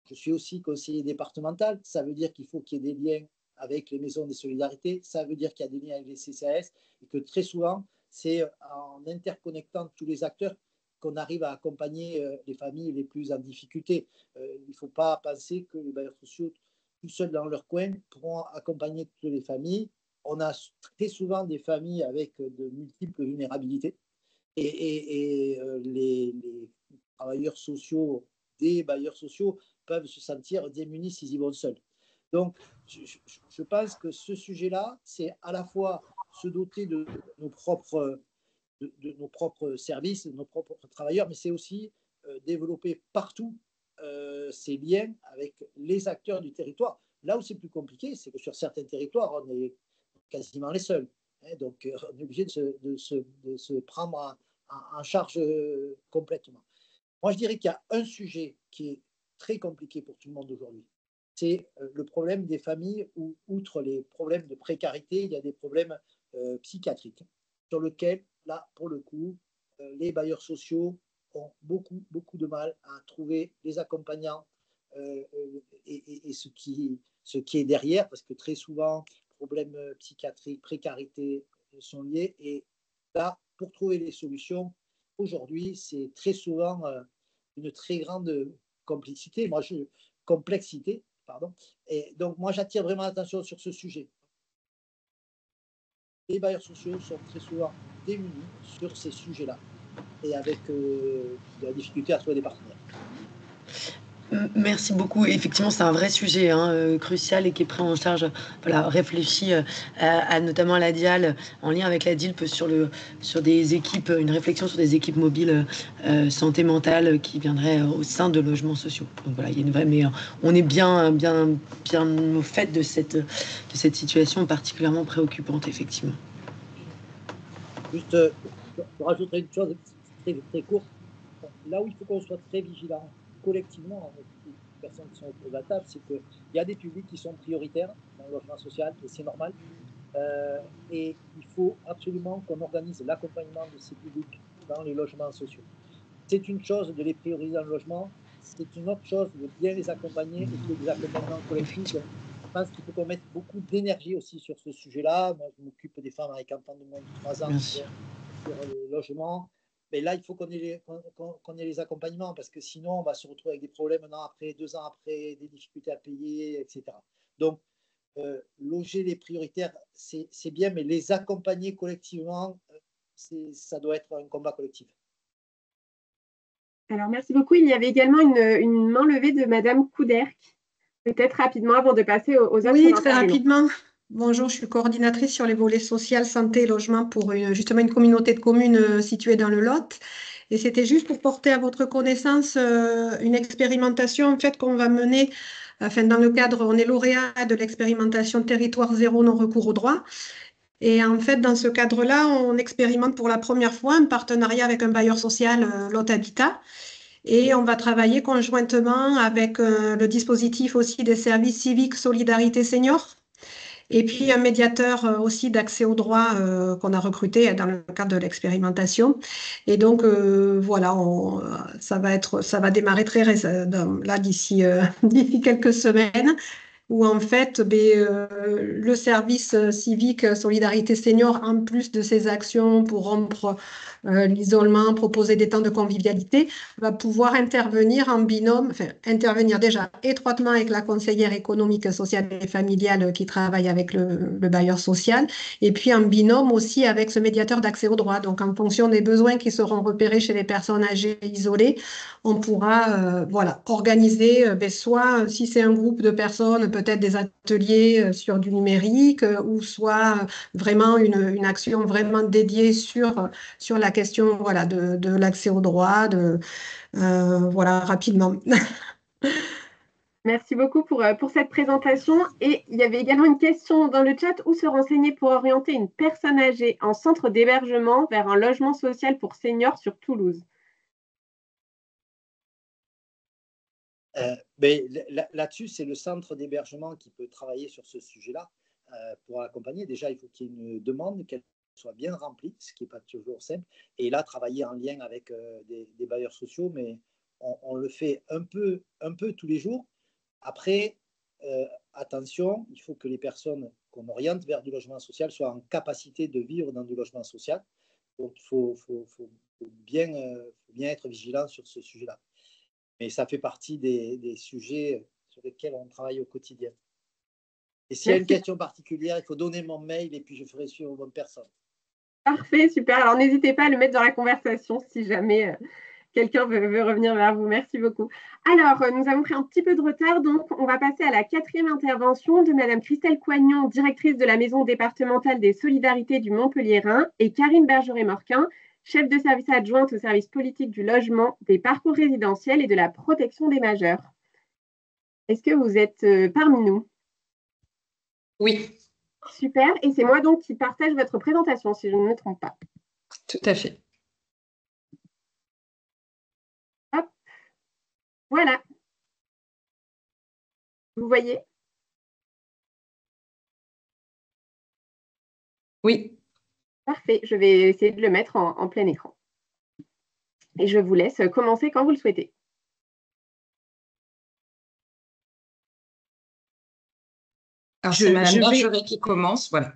Speaker 7: Je suis aussi conseiller départemental, ça veut dire qu'il faut qu'il y ait des liens avec les maisons des solidarités, ça veut dire qu'il y a des liens avec les CCAS et que très souvent, c'est en interconnectant tous les acteurs qu'on arrive à accompagner les familles les plus en difficulté. Il ne faut pas penser que les bailleurs sociaux, tout seuls dans leur coin, pourront accompagner toutes les familles. On a très souvent des familles avec de multiples vulnérabilités et les travailleurs sociaux, des bailleurs sociaux peuvent se sentir démunis s'ils y vont seuls. Donc, je pense que ce sujet-là, c'est à la fois se doter de nos propres services, de nos propres travailleurs, mais c'est aussi développer partout ces liens avec les acteurs du territoire. Là où c'est plus compliqué, c'est que sur certains territoires, on est quasiment les seuls. Donc, on est obligé de se prendre en charge complètement. Moi, je dirais qu'il y a un sujet qui est très compliqué pour tout le monde aujourd'hui. C'est le problème des familles où, outre les problèmes de précarité, il y a des problèmes psychiatriques sur lesquels, là, pour le coup, les bailleurs sociaux ont beaucoup de mal à trouver les accompagnants et ce qui est derrière, parce que très souvent, problèmes psychiatriques, précarité sont liés. Et là, pour trouver les solutions, aujourd'hui, c'est très souvent une très grande complexité. Et donc, moi, j'attire vraiment l'attention sur ce sujet. Les bailleurs sociaux sont très souvent démunis sur ces sujets-là et avec de la difficulté à trouver des partenaires.
Speaker 8: Merci beaucoup. Effectivement, c'est un vrai sujet crucial et qui est pris en charge, voilà, réfléchi notamment à la DIAL, en lien avec la DILP sur des équipes, une réflexion sur des équipes mobiles santé mentale qui viendraient au sein de logements sociaux. Donc voilà, il y a une vraie, mais on est bien au fait de cette situation particulièrement préoccupante, effectivement.
Speaker 7: Juste, je rajouterai une chose très, très courte. là où il faut qu'on soit très vigilant collectivement, avec les personnes qui sont autour de la table, c'est qu'il y a des publics qui sont prioritaires dans le logement social, et c'est normal. Et il faut absolument qu'on organise l'accompagnement de ces publics dans les logements sociaux. C'est une chose de les prioriser dans le logement, c'est une autre chose de bien les accompagner et qu'il y ait des accompagnements collectifs. Donc, je pense qu'il faut qu'on mette beaucoup d'énergie aussi sur ce sujet-là. Moi, je m'occupe des femmes avec enfants de moins de 3 ans sur les logements. Mais là, il faut qu'on ait les accompagnements parce que sinon, on va se retrouver avec des problèmes 1 an après, 2 ans après, des difficultés à payer, etc. Donc, loger les prioritaires, c'est bien, mais les accompagner collectivement, ça doit être un combat collectif.
Speaker 2: Alors, merci beaucoup. Il y avait également une main levée de Madame Couderc. Peut-être rapidement avant de passer aux autres.
Speaker 9: Oui, très rapidement. Bonjour, je suis coordinatrice sur les volets social, santé et logement pour justement une communauté de communes située dans le Lot. Et c'était juste pour porter à votre connaissance une expérimentation en fait qu'on va mener. Enfin, dans le cadre, on est lauréat de l'expérimentation Territoire zéro non-recours au droit. Et en fait, dans ce cadre-là, on expérimente pour la première fois un partenariat avec un bailleur social, Lot Habitat. Et on va travailler conjointement avec le dispositif aussi des services civiques Solidarité Senior. Et puis un médiateur aussi d'accès au droit qu'on a recruté dans le cadre de l'expérimentation. Et donc voilà, ça va démarrer très là d'ici quelques semaines, où en fait le service civique Solidarité Senior, en plus de ses actions pour rompre l'isolement, proposer des temps de convivialité, va pouvoir intervenir en binôme, enfin intervenir déjà étroitement avec la conseillère économique, sociale et familiale qui travaille avec le bailleur social, et puis en binôme aussi avec ce médiateur d'accès au droit. Donc en fonction des besoins qui seront repérés chez les personnes âgées isolées, on pourra voilà, organiser soit si c'est un groupe de personnes, peut-être des ateliers sur du numérique, ou soit vraiment une action vraiment dédiée sur la question voilà, de l'accès au droit, voilà, rapidement.
Speaker 2: Merci beaucoup pour cette présentation. Et il y avait également une question dans le chat: où se renseigner pour orienter une personne âgée en centre d'hébergement vers un logement social pour seniors sur Toulouse?
Speaker 7: Là-dessus, c'est le centre d'hébergement qui peut travailler sur ce sujet-là pour accompagner. Déjà, il faut qu'il y ait une demande, qu'elle soit bien remplie, ce qui n'est pas toujours simple. Et là, travailler en lien avec des bailleurs sociaux, mais on le fait un peu tous les jours. Après, attention, il faut que les personnes qu'on oriente vers du logement social soient en capacité de vivre dans du logement social. Donc, il faut bien être vigilant sur ce sujet-là. Mais ça fait partie des sujets sur lesquels on travaille au quotidien. Et s'il y a une question particulière, il faut donner mon mail et puis je ferai suivre aux bonnes personnes.
Speaker 2: Parfait, super. Alors, n'hésitez pas à le mettre dans la conversation si jamais quelqu'un veut revenir vers vous. Merci beaucoup. Alors, nous avons pris un petit peu de retard, donc on va passer à la 4e intervention de Madame Christelle Coignon, directrice de la Maison départementale des solidarités du Montpellier-Rhin, et Karine Bergeret-Morquin, chef de service adjointe au service politique du logement, des parcours résidentiels et de la protection des majeurs. Est-ce que vous êtes parmi nous?
Speaker 9: Oui.
Speaker 2: Super. Et c'est moi donc qui partage votre présentation, si je ne me trompe pas.
Speaker 9: Tout à fait.
Speaker 2: Hop. Voilà. Vous voyez?
Speaker 9: Oui.
Speaker 2: Parfait. Je vais essayer de le mettre en plein écran. Et je vous laisse commencer quand vous le souhaitez.
Speaker 10: Alors, c'est Madame Bergeret qui commence, voilà.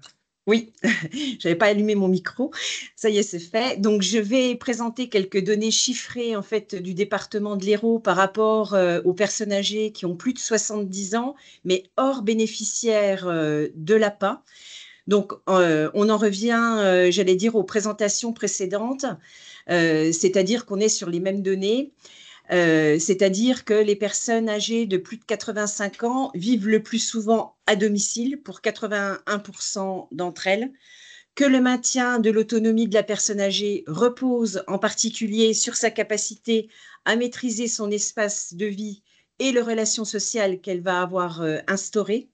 Speaker 10: Oui, je n'avais pas allumé mon micro. Ça y est, c'est fait. Donc, je vais présenter quelques données chiffrées en fait du département de l'Hérault par rapport aux personnes âgées qui ont plus de 70 ans, mais hors bénéficiaires de l'APA. Donc, on en revient, j'allais dire, aux présentations précédentes, c'est-à-dire qu'on est sur les mêmes données. C'est-à-dire que les personnes âgées de plus de 85 ans vivent le plus souvent à domicile pour 81% d'entre elles, que le maintien de l'autonomie de la personne âgée repose en particulier sur sa capacité à maîtriser son espace de vie et les relations sociales qu'elle va avoir instaurées.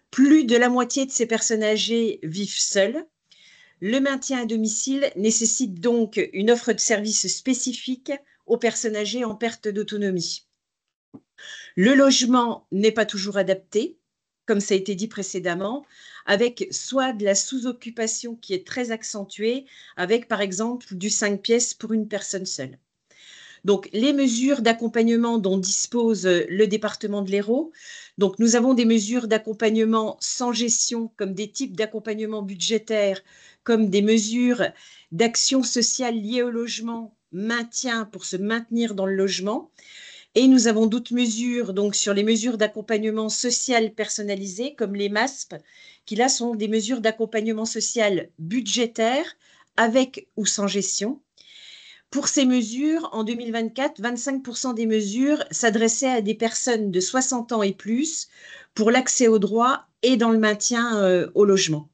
Speaker 10: Plus de la moitié de ces personnes âgées vivent seules. Le maintien à domicile nécessite donc une offre de services spécifique aux personnes âgées en perte d'autonomie. Le logement n'est pas toujours adapté, comme ça a été dit précédemment, avec soit de la sous-occupation qui est très accentuée, avec par exemple du 5 pièces pour une personne seule. Donc, les mesures d'accompagnement dont dispose le département de l'Hérault. Donc, nous avons des mesures d'accompagnement sans gestion, comme des types d'accompagnement budgétaire, comme des mesures d'action sociale liées au logement, maintien pour se maintenir dans le logement. Et nous avons d'autres mesures, donc sur les mesures d'accompagnement social personnalisé, comme les MASP, qui là sont des mesures d'accompagnement social budgétaire, avec ou sans gestion. Pour ces mesures, en 2024, 25% des mesures s'adressaient à des personnes de 60 ans et plus pour l'accès aux droits et dans le maintien au logement.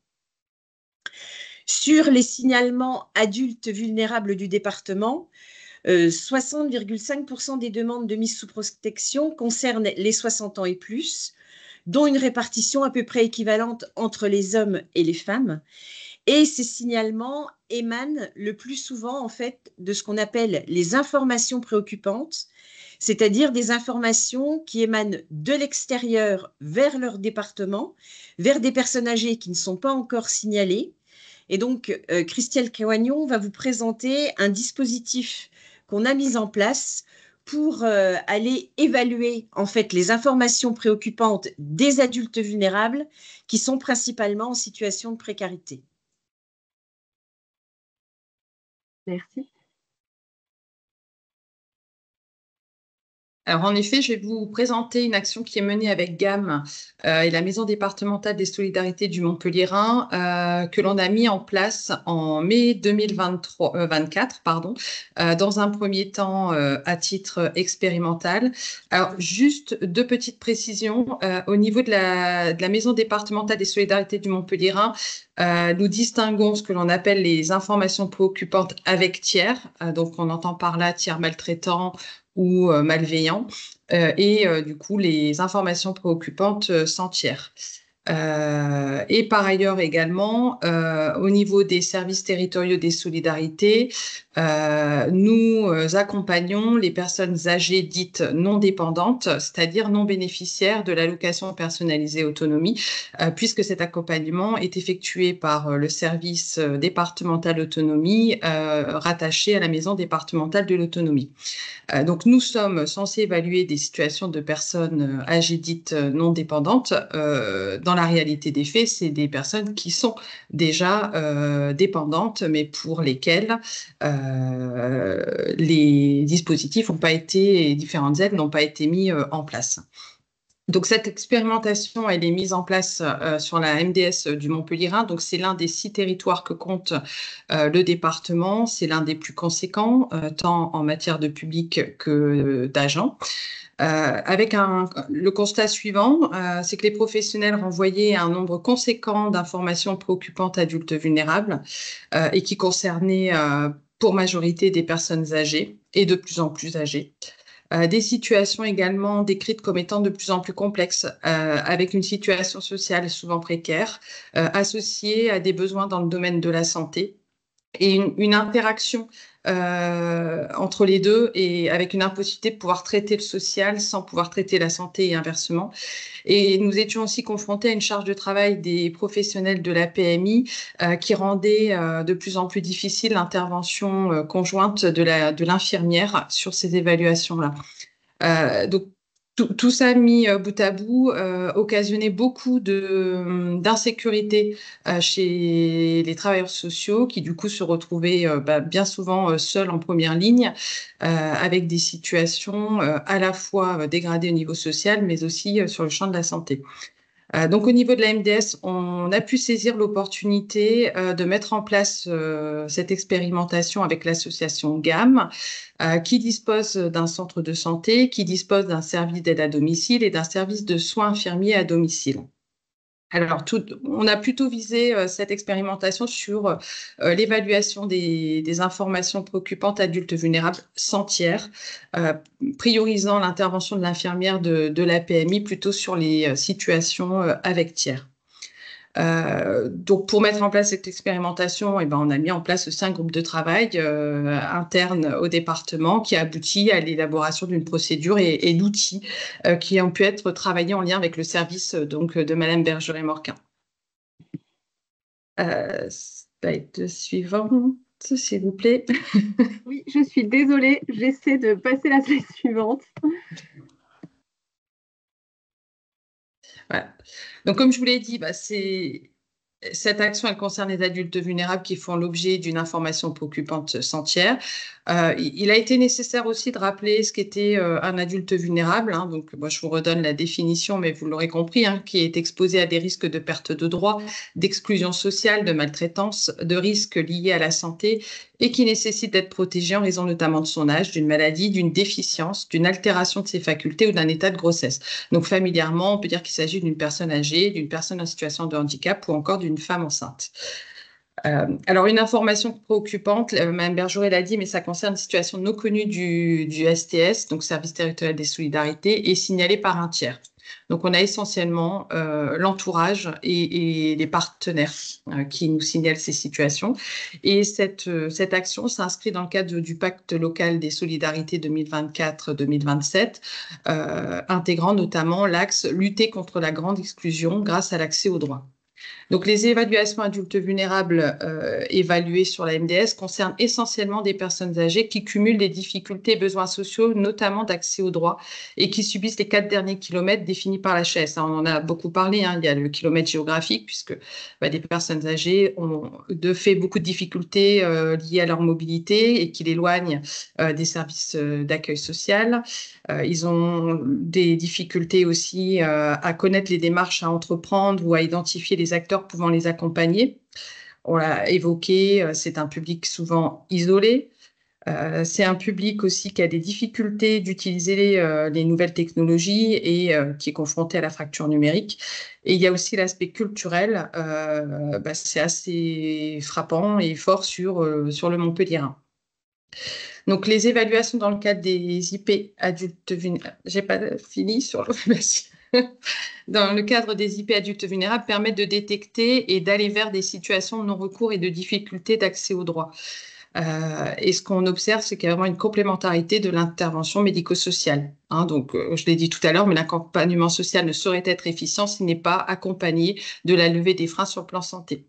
Speaker 10: Sur les signalements adultes vulnérables du département, 60,5% des demandes de mise sous protection concernent les 60 ans et plus, dont une répartition à peu près équivalente entre les hommes et les femmes. Et ces signalements émanent le plus souvent, en fait, de ce qu'on appelle les informations préoccupantes, c'est-à-dire des informations qui émanent de l'extérieur vers leur département, vers des personnes âgées qui ne sont pas encore signalées. Et donc, Christelle Cawagnon va vous présenter un dispositif qu'on a mis en place pour aller évaluer en fait les informations préoccupantes des adultes vulnérables qui sont principalement en situation de précarité.
Speaker 2: Merci.
Speaker 11: Alors, en effet, je vais vous présenter une action qui est menée avec GAM et la Maison départementale des solidarités du Montpelliérain que l'on a mis en place en mai 2024, dans un premier temps à titre expérimental. Alors, juste deux petites précisions. Au niveau de la Maison départementale des solidarités du Montpelliérain, nous distinguons ce que l'on appelle les informations préoccupantes avec tiers. Donc, on entend par là tiers maltraitant ou malveillants, et du coup les informations préoccupantes sans tiers. Et par ailleurs également, au niveau des services territoriaux des solidarités, nous accompagnons les personnes âgées dites non dépendantes, c'est-à-dire non bénéficiaires de l'allocation personnalisée autonomie, puisque cet accompagnement est effectué par le service départemental autonomie rattaché à la maison départementale de l'autonomie. Donc, nous sommes censés évaluer des situations de personnes âgées dites non dépendantes. Dans la réalité des faits, c'est des personnes qui sont déjà dépendantes, mais pour lesquelles les dispositifs n'ont pas été, différentes aides n'ont pas été mis en place. Donc, cette expérimentation, elle est mise en place sur la MDS du Montpelliérain. Donc, c'est l'un des 6 territoires que compte le département. C'est l'un des plus conséquents, tant en matière de public que d'agents. Avec le constat suivant, c'est que les professionnels renvoyaient un nombre conséquent d'informations préoccupantes adultes vulnérables et qui concernaient pour majorité des personnes âgées et de plus en plus âgées. Des situations également décrites comme étant de plus en plus complexes, avec une situation sociale souvent précaire, associée à des besoins dans le domaine de la santé et une interaction entre les deux et avec une impossibilité de pouvoir traiter le social sans pouvoir traiter la santé et inversement. Et nous étions aussi confrontés à une charge de travail des professionnels de la PMI qui rendait de plus en plus difficile l'intervention conjointe de l'infirmière sur ces évaluations-là. Donc, tout ça mis bout à bout occasionnait beaucoup d'insécurité chez les travailleurs sociaux qui du coup se retrouvaient bien souvent seuls en première ligne avec des situations à la fois dégradées au niveau social mais aussi sur le champ de la santé. Donc, au niveau de la MDS, on a pu saisir l'opportunité de mettre en place cette expérimentation avec l'association GAM, qui dispose d'un centre de santé, qui dispose d'un service d'aide à domicile et d'un service de soins infirmiers à domicile. Alors, on a plutôt visé cette expérimentation sur l'évaluation des informations préoccupantes adultes vulnérables sans tiers, priorisant l'intervention de l'infirmière de la PMI plutôt sur les situations avec tiers. Donc, pour mettre en place cette expérimentation, on a mis en place aussi un groupe de travail interne au département qui a abouti à l'élaboration d'une procédure et d'outils qui ont pu être travaillés en lien avec le service de Madame Bergeret-Morquin. Slide suivante, s'il vous plaît.
Speaker 2: Oui, je suis désolée, j'essaie de passer la slide suivante.
Speaker 11: Voilà. Donc, comme je vous l'ai dit, cette action, elle concerne les adultes vulnérables qui font l'objet d'une information préoccupante sans tiers. Il a été nécessaire aussi de rappeler ce qu'était un adulte vulnérable. Donc, moi, je vous redonne la définition, mais vous l'aurez compris, qui est exposé à des risques de perte de droits, d'exclusion sociale, de maltraitance, de risques liés à la santé et qui nécessite d'être protégé en raison notamment de son âge, d'une maladie, d'une déficience, d'une altération de ses facultés ou d'un état de grossesse. Donc, familièrement, on peut dire qu'il s'agit d'une personne âgée, d'une personne en situation de handicap ou encore d'une femme enceinte. Alors, une information préoccupante, Mme Bergeret l'a dit, mais ça concerne une situation non connue du STS, donc Service territorial des solidarités, et signalée par un tiers. Donc, on a essentiellement l'entourage et les partenaires qui nous signalent ces situations. Et cette action s'inscrit dans le cadre du pacte local des solidarités 2024-2027, intégrant notamment l'axe « Lutter contre la grande exclusion grâce à l'accès aux droits ». Donc, les évaluations adultes vulnérables évaluées sur la MDS concernent essentiellement des personnes âgées qui cumulent des difficultés et besoins sociaux, notamment d'accès aux droits, et qui subissent les 4 derniers kilomètres définis par la HAS. On en a beaucoup parlé, il y a le kilomètre géographique, puisque des personnes âgées ont de fait beaucoup de difficultés liées à leur mobilité et qui l'éloignent des services d'accueil social. Ils ont des difficultés aussi à connaître les démarches à entreprendre ou à identifier les acteurs pouvant les accompagner. On l'a évoqué, c'est un public souvent isolé. C'est un public aussi qui a des difficultés d'utiliser les nouvelles technologies et qui est confronté à la fracture numérique. Et il y a aussi l'aspect culturel, c'est assez frappant et fort sur le Montpellierin. Donc, les évaluations dans le cadre des IP adultes vulnérables, j'ai pas fini sur le dans le cadre des IP adultes vulnérables permettent de détecter et d'aller vers des situations de non-recours et de difficultés d'accès aux droits. Et ce qu'on observe, c'est qu'il y a vraiment une complémentarité de l'intervention médico-sociale. Donc, je l'ai dit tout à l'heure, mais l'accompagnement social ne saurait être efficient s'il n'est pas accompagné de la levée des freins sur le plan santé.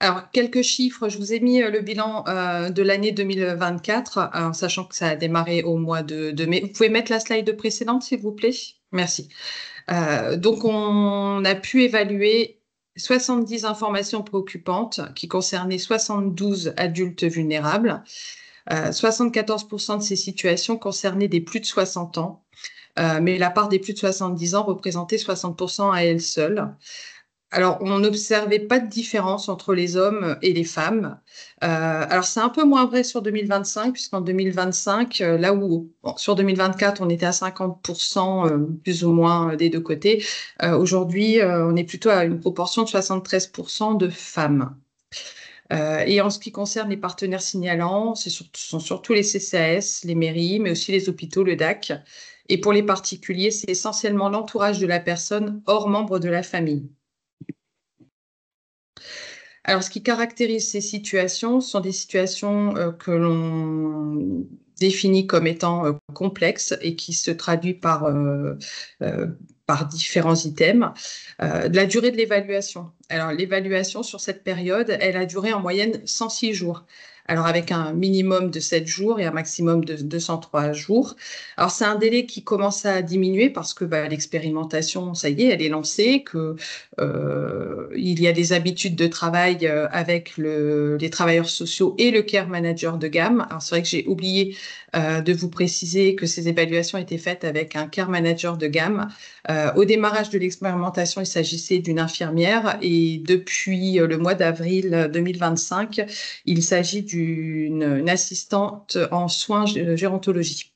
Speaker 11: Alors, quelques chiffres. Je vous ai mis le bilan de l'année 2024, sachant que ça a démarré au mois de mai. Vous pouvez mettre la slide précédente, s'il vous plaît? Merci. Donc, on a pu évaluer 70 informations préoccupantes qui concernaient 72 adultes vulnérables. 74% de ces situations concernaient des plus de 60 ans, mais la part des plus de 70 ans représentait 60% à elle seule. Alors, on n'observait pas de différence entre les hommes et les femmes. Alors, c'est un peu moins vrai sur 2025, puisqu'en 2025, là où sur 2024, on était à 50% plus ou moins des deux côtés, aujourd'hui, on est plutôt à une proportion de 73% de femmes. Et en ce qui concerne les partenaires signalants, ce sont surtout les CCAS, les mairies, mais aussi les hôpitaux, le DAC. Et pour les particuliers, c'est essentiellement l'entourage de la personne hors membre de la famille. Alors, ce qui caractérise ces situations sont des situations que l'on définit comme étant complexes et qui se traduisent par différents items. De la durée de l'évaluation. Alors, l'évaluation sur cette période, elle a duré en moyenne 106 jours. Alors, avec un minimum de 7 jours et un maximum de 203 jours. Alors, c'est un délai qui commence à diminuer parce que l'expérimentation, ça y est, elle est lancée, il y a des habitudes de travail avec les travailleurs sociaux et le care manager de gamme. Alors, c'est vrai que j'ai oublié de vous préciser que ces évaluations étaient faites avec un care manager de gamme. Au démarrage de l'expérimentation, il s'agissait d'une infirmière et depuis le mois d'avril 2025, il s'agit d'une assistante en soins gérontologie.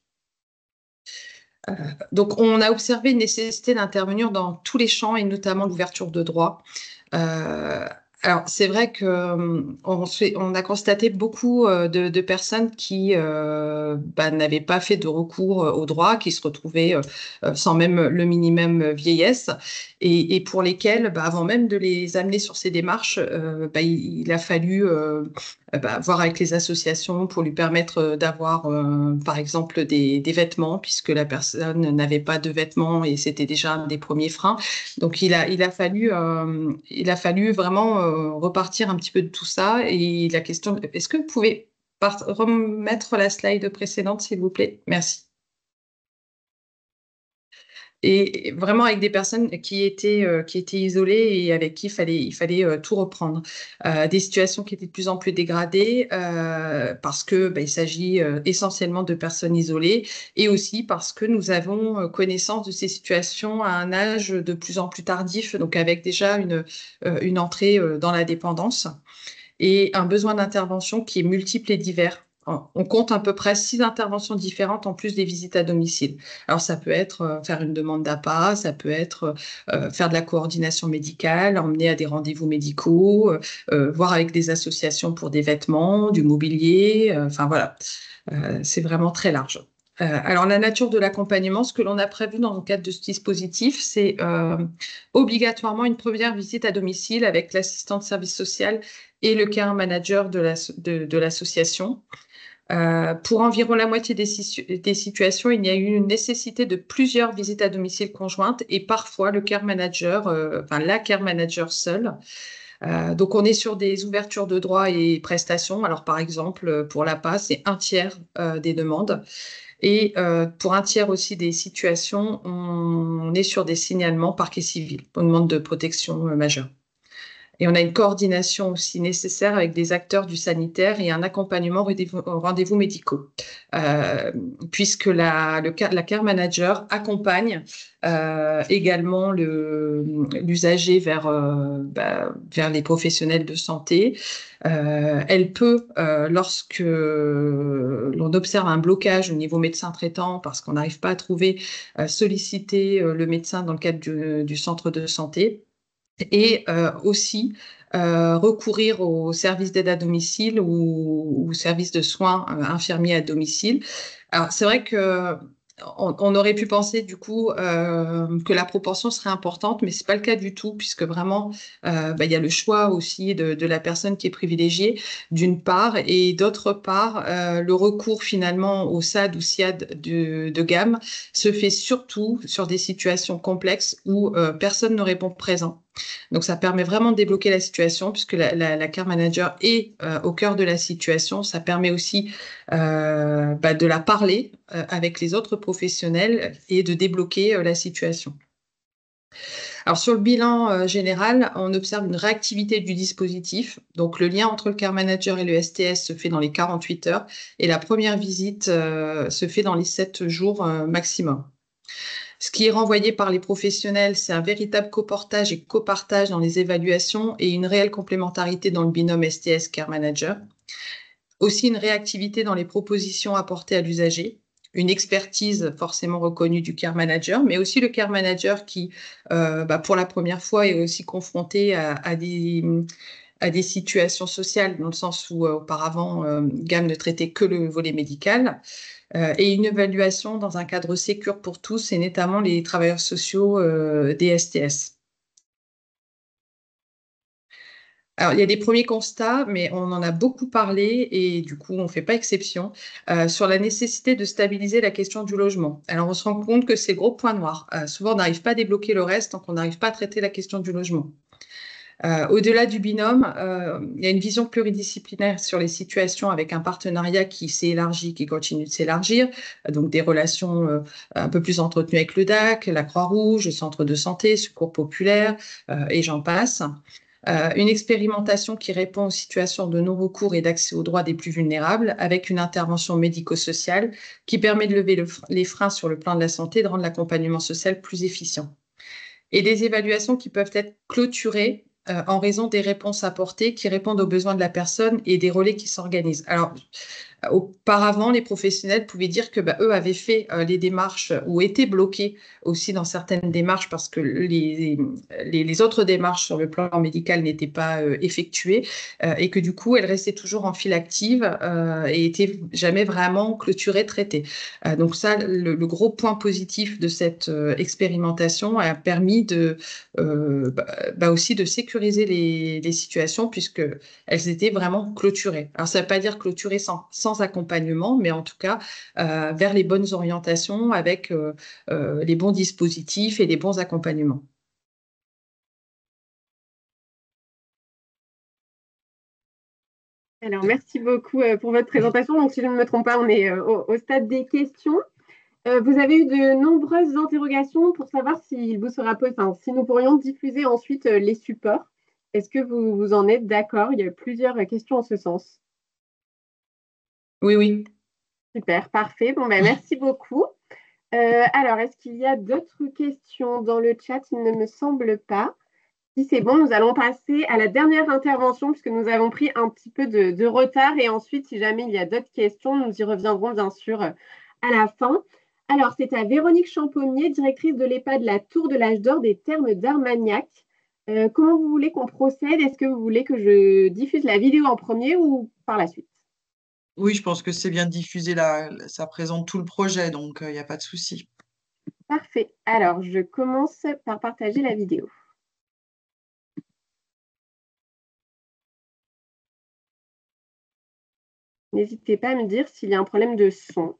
Speaker 11: Donc, on a observé une nécessité d'intervenir dans tous les champs et notamment l'ouverture de droits. Alors, c'est vrai on a constaté beaucoup de personnes qui n'avaient pas fait de recours au droit, qui se retrouvaient sans même le minimum vieillesse, et pour lesquelles, avant même de les amener sur ces démarches, il a fallu voir avec les associations pour lui permettre d'avoir, par exemple, des vêtements, puisque la personne n'avait pas de vêtements et c'était déjà un des premiers freins. Donc, il a fallu vraiment repartir un petit peu de tout ça. Et la question, est-ce que vous pouvez remettre la slide précédente, s'il vous plaît? Merci. Et vraiment avec des personnes qui étaient isolées et avec qui il fallait tout reprendre. Des situations qui étaient de plus en plus dégradées parce que il s'agit essentiellement de personnes isolées, et aussi parce que nous avons connaissance de ces situations à un âge de plus en plus tardif, donc avec déjà une entrée dans la dépendance et un besoin d'intervention qui est multiple et divers. On compte à peu près 6 interventions différentes en plus des visites à domicile. Alors, ça peut être faire une demande d'APA, ça peut être faire de la coordination médicale, emmener à des rendez-vous médicaux, voir avec des associations pour des vêtements, du mobilier, enfin voilà, c'est vraiment très large. Alors, la nature de l'accompagnement, ce que l'on a prévu dans le cadre de ce dispositif, c'est obligatoirement une première visite à domicile avec l'assistant de service social et le care manager de l'association. Pour environ la moitié des situations, il y a eu une nécessité de plusieurs visites à domicile conjointes et parfois le care manager, la care manager seule. Donc, on est sur des ouvertures de droits et prestations. Alors, par exemple, pour l'APA, c'est 1/3 des demandes. Et pour 1/3 aussi des situations, on est sur des signalements parquet civil, pour une demande de protection majeure. Et on a une coordination aussi nécessaire avec des acteurs du sanitaire et un accompagnement aux rendez-vous médicaux, puisque la care manager accompagne également l'usager vers les professionnels de santé. Elle peut, lorsque l'on observe un blocage au niveau médecin traitant, parce qu'on n'arrive pas à trouver, solliciter le médecin dans le cadre du centre de santé. Et aussi recourir au service d'aide à domicile ou service de soins infirmiers à domicile. Alors, c'est vrai qu'on aurait pu penser du coup que la proportion serait importante, mais ce n'est pas le cas du tout, puisque vraiment, il y a le choix aussi de la personne qui est privilégiée, d'une part, et d'autre part, le recours finalement au SAD ou SIAD de gamme se fait surtout sur des situations complexes où personne ne répond présent. Donc, ça permet vraiment de débloquer la situation, puisque la care manager est au cœur de la situation. Ça permet aussi de la parler avec les autres professionnels et de débloquer la situation. Alors, sur le bilan général, on observe une réactivité du dispositif. Donc, le lien entre le care manager et le STS se fait dans les 48 heures et la première visite se fait dans les 7 jours maximum. Ce qui est renvoyé par les professionnels, c'est un véritable coportage et copartage dans les évaluations et une réelle complémentarité dans le binôme STS-Care Manager. Aussi une réactivité dans les propositions apportées à l'usager, une expertise forcément reconnue du Care Manager, mais aussi le Care Manager qui, pour la première fois, est aussi confronté à des situations sociales, dans le sens où auparavant, GAM ne traitait que le volet médical. Et une évaluation dans un cadre sécure pour tous, et notamment les travailleurs sociaux des STS. Alors, il y a des premiers constats, mais on en a beaucoup parlé et du coup, on ne fait pas exception sur la nécessité de stabiliser la question du logement. Alors, on se rend compte que c'est le gros point noir. Souvent, on n'arrive pas à débloquer le reste tant qu'on n'arrive pas à traiter la question du logement. Au-delà du binôme, il y a une vision pluridisciplinaire sur les situations avec un partenariat qui s'est élargi, qui continue de s'élargir, donc des relations un peu plus entretenues avec le DAC, la Croix-Rouge, le centre de santé, Secours populaire, et j'en passe. Une expérimentation qui répond aux situations de non-recours et d'accès aux droits des plus vulnérables, avec une intervention médico-sociale qui permet de lever les freins sur le plan de la santé et de rendre l'accompagnement social plus efficient. Et des évaluations qui peuvent être clôturées en raison des réponses apportées qui répondent aux besoins de la personne et des relais qui s'organisent. Alors, Auparavant, les professionnels pouvaient dire que eux avaient fait les démarches ou étaient bloqués aussi dans certaines démarches parce que les autres démarches sur le plan médical n'étaient pas effectuées et que du coup, elles restaient toujours en file active et étaient jamais vraiment clôturées, traitées. Donc ça, le gros point positif de cette expérimentation a permis aussi de sécuriser les situations puisqu'elles étaient vraiment clôturées. Alors ça ne veut pas dire clôturées sans accompagnement, mais en tout cas vers les bonnes orientations avec les bons dispositifs et les bons accompagnements.
Speaker 2: Alors, merci beaucoup pour votre présentation. Donc, si je ne me trompe pas, on est au stade des questions. Vous avez eu de nombreuses interrogations pour savoir si nous pourrions diffuser ensuite les supports. Est-ce que vous en êtes d'accord? Il y a plusieurs questions en ce sens.
Speaker 11: Oui.
Speaker 2: Super, parfait. Bon, merci beaucoup. Alors, est-ce qu'il y a d'autres questions dans le chat? Il ne me semble pas. Si c'est bon, nous allons passer à la dernière intervention puisque nous avons pris un petit peu de retard. Et ensuite, si jamais il y a d'autres questions, nous y reviendrons bien sûr à la fin. Alors, c'est à Véronique Champonnier, directrice de l'EHPAD La Tour de l'Âge d'Or des Thermes d'Armagnac. Comment vous voulez qu'on procède? Est-ce que vous voulez que je diffuse la vidéo en premier ou par la suite?
Speaker 12: Oui, je pense que c'est bien de diffuser ça présente tout le projet, donc il n'y a pas de souci.
Speaker 2: Parfait. Alors, je commence par partager la vidéo. N'hésitez pas à me dire s'il y a un problème de son.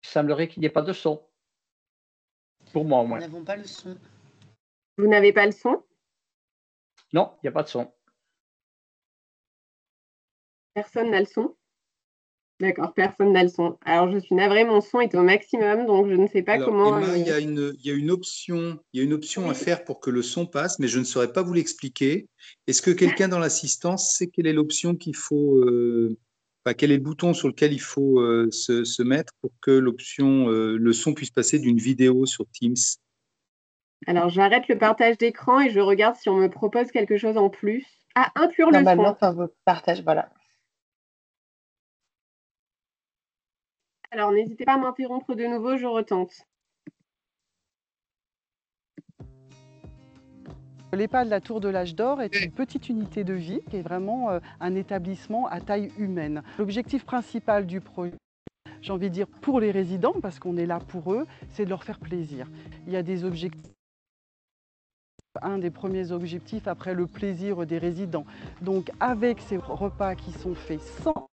Speaker 13: Il semblerait qu'il n'y ait pas de son. Pour moi, au moins.
Speaker 8: Nous n'avons pas le son.
Speaker 2: Vous n'avez pas le son?
Speaker 13: Non, il n'y a pas de son.
Speaker 2: Personne n'a le son? D'accord, personne n'a le son. Alors, je suis navrée, mon son est au maximum, donc je ne sais pas comment…
Speaker 3: Emma, il y a une option à faire pour que le son passe, mais je ne saurais pas vous l'expliquer. Est-ce que quelqu'un dans l'assistance sait quelle est l'option qu'il faut… quel est le bouton sur lequel il faut se mettre pour que le son puisse passer d'une vidéo sur Teams?
Speaker 2: Alors, j'arrête le partage d'écran et je regarde si on me propose quelque chose en plus. Ah, inclure le son.
Speaker 14: Normalement, quand vous partagez, voilà.
Speaker 2: Alors, n'hésitez pas à m'interrompre de nouveau, je retente.
Speaker 15: L'EHPAD La Tour de l'Âge d'Or est une petite unité de vie qui est vraiment un établissement à taille humaine. L'objectif principal du projet, j'ai envie de dire pour les résidents, parce qu'on est là pour eux, c'est de leur faire plaisir. Il y a des objectifs. Un des premiers objectifs après le plaisir des résidents. Donc avec ces repas qui sont faits sans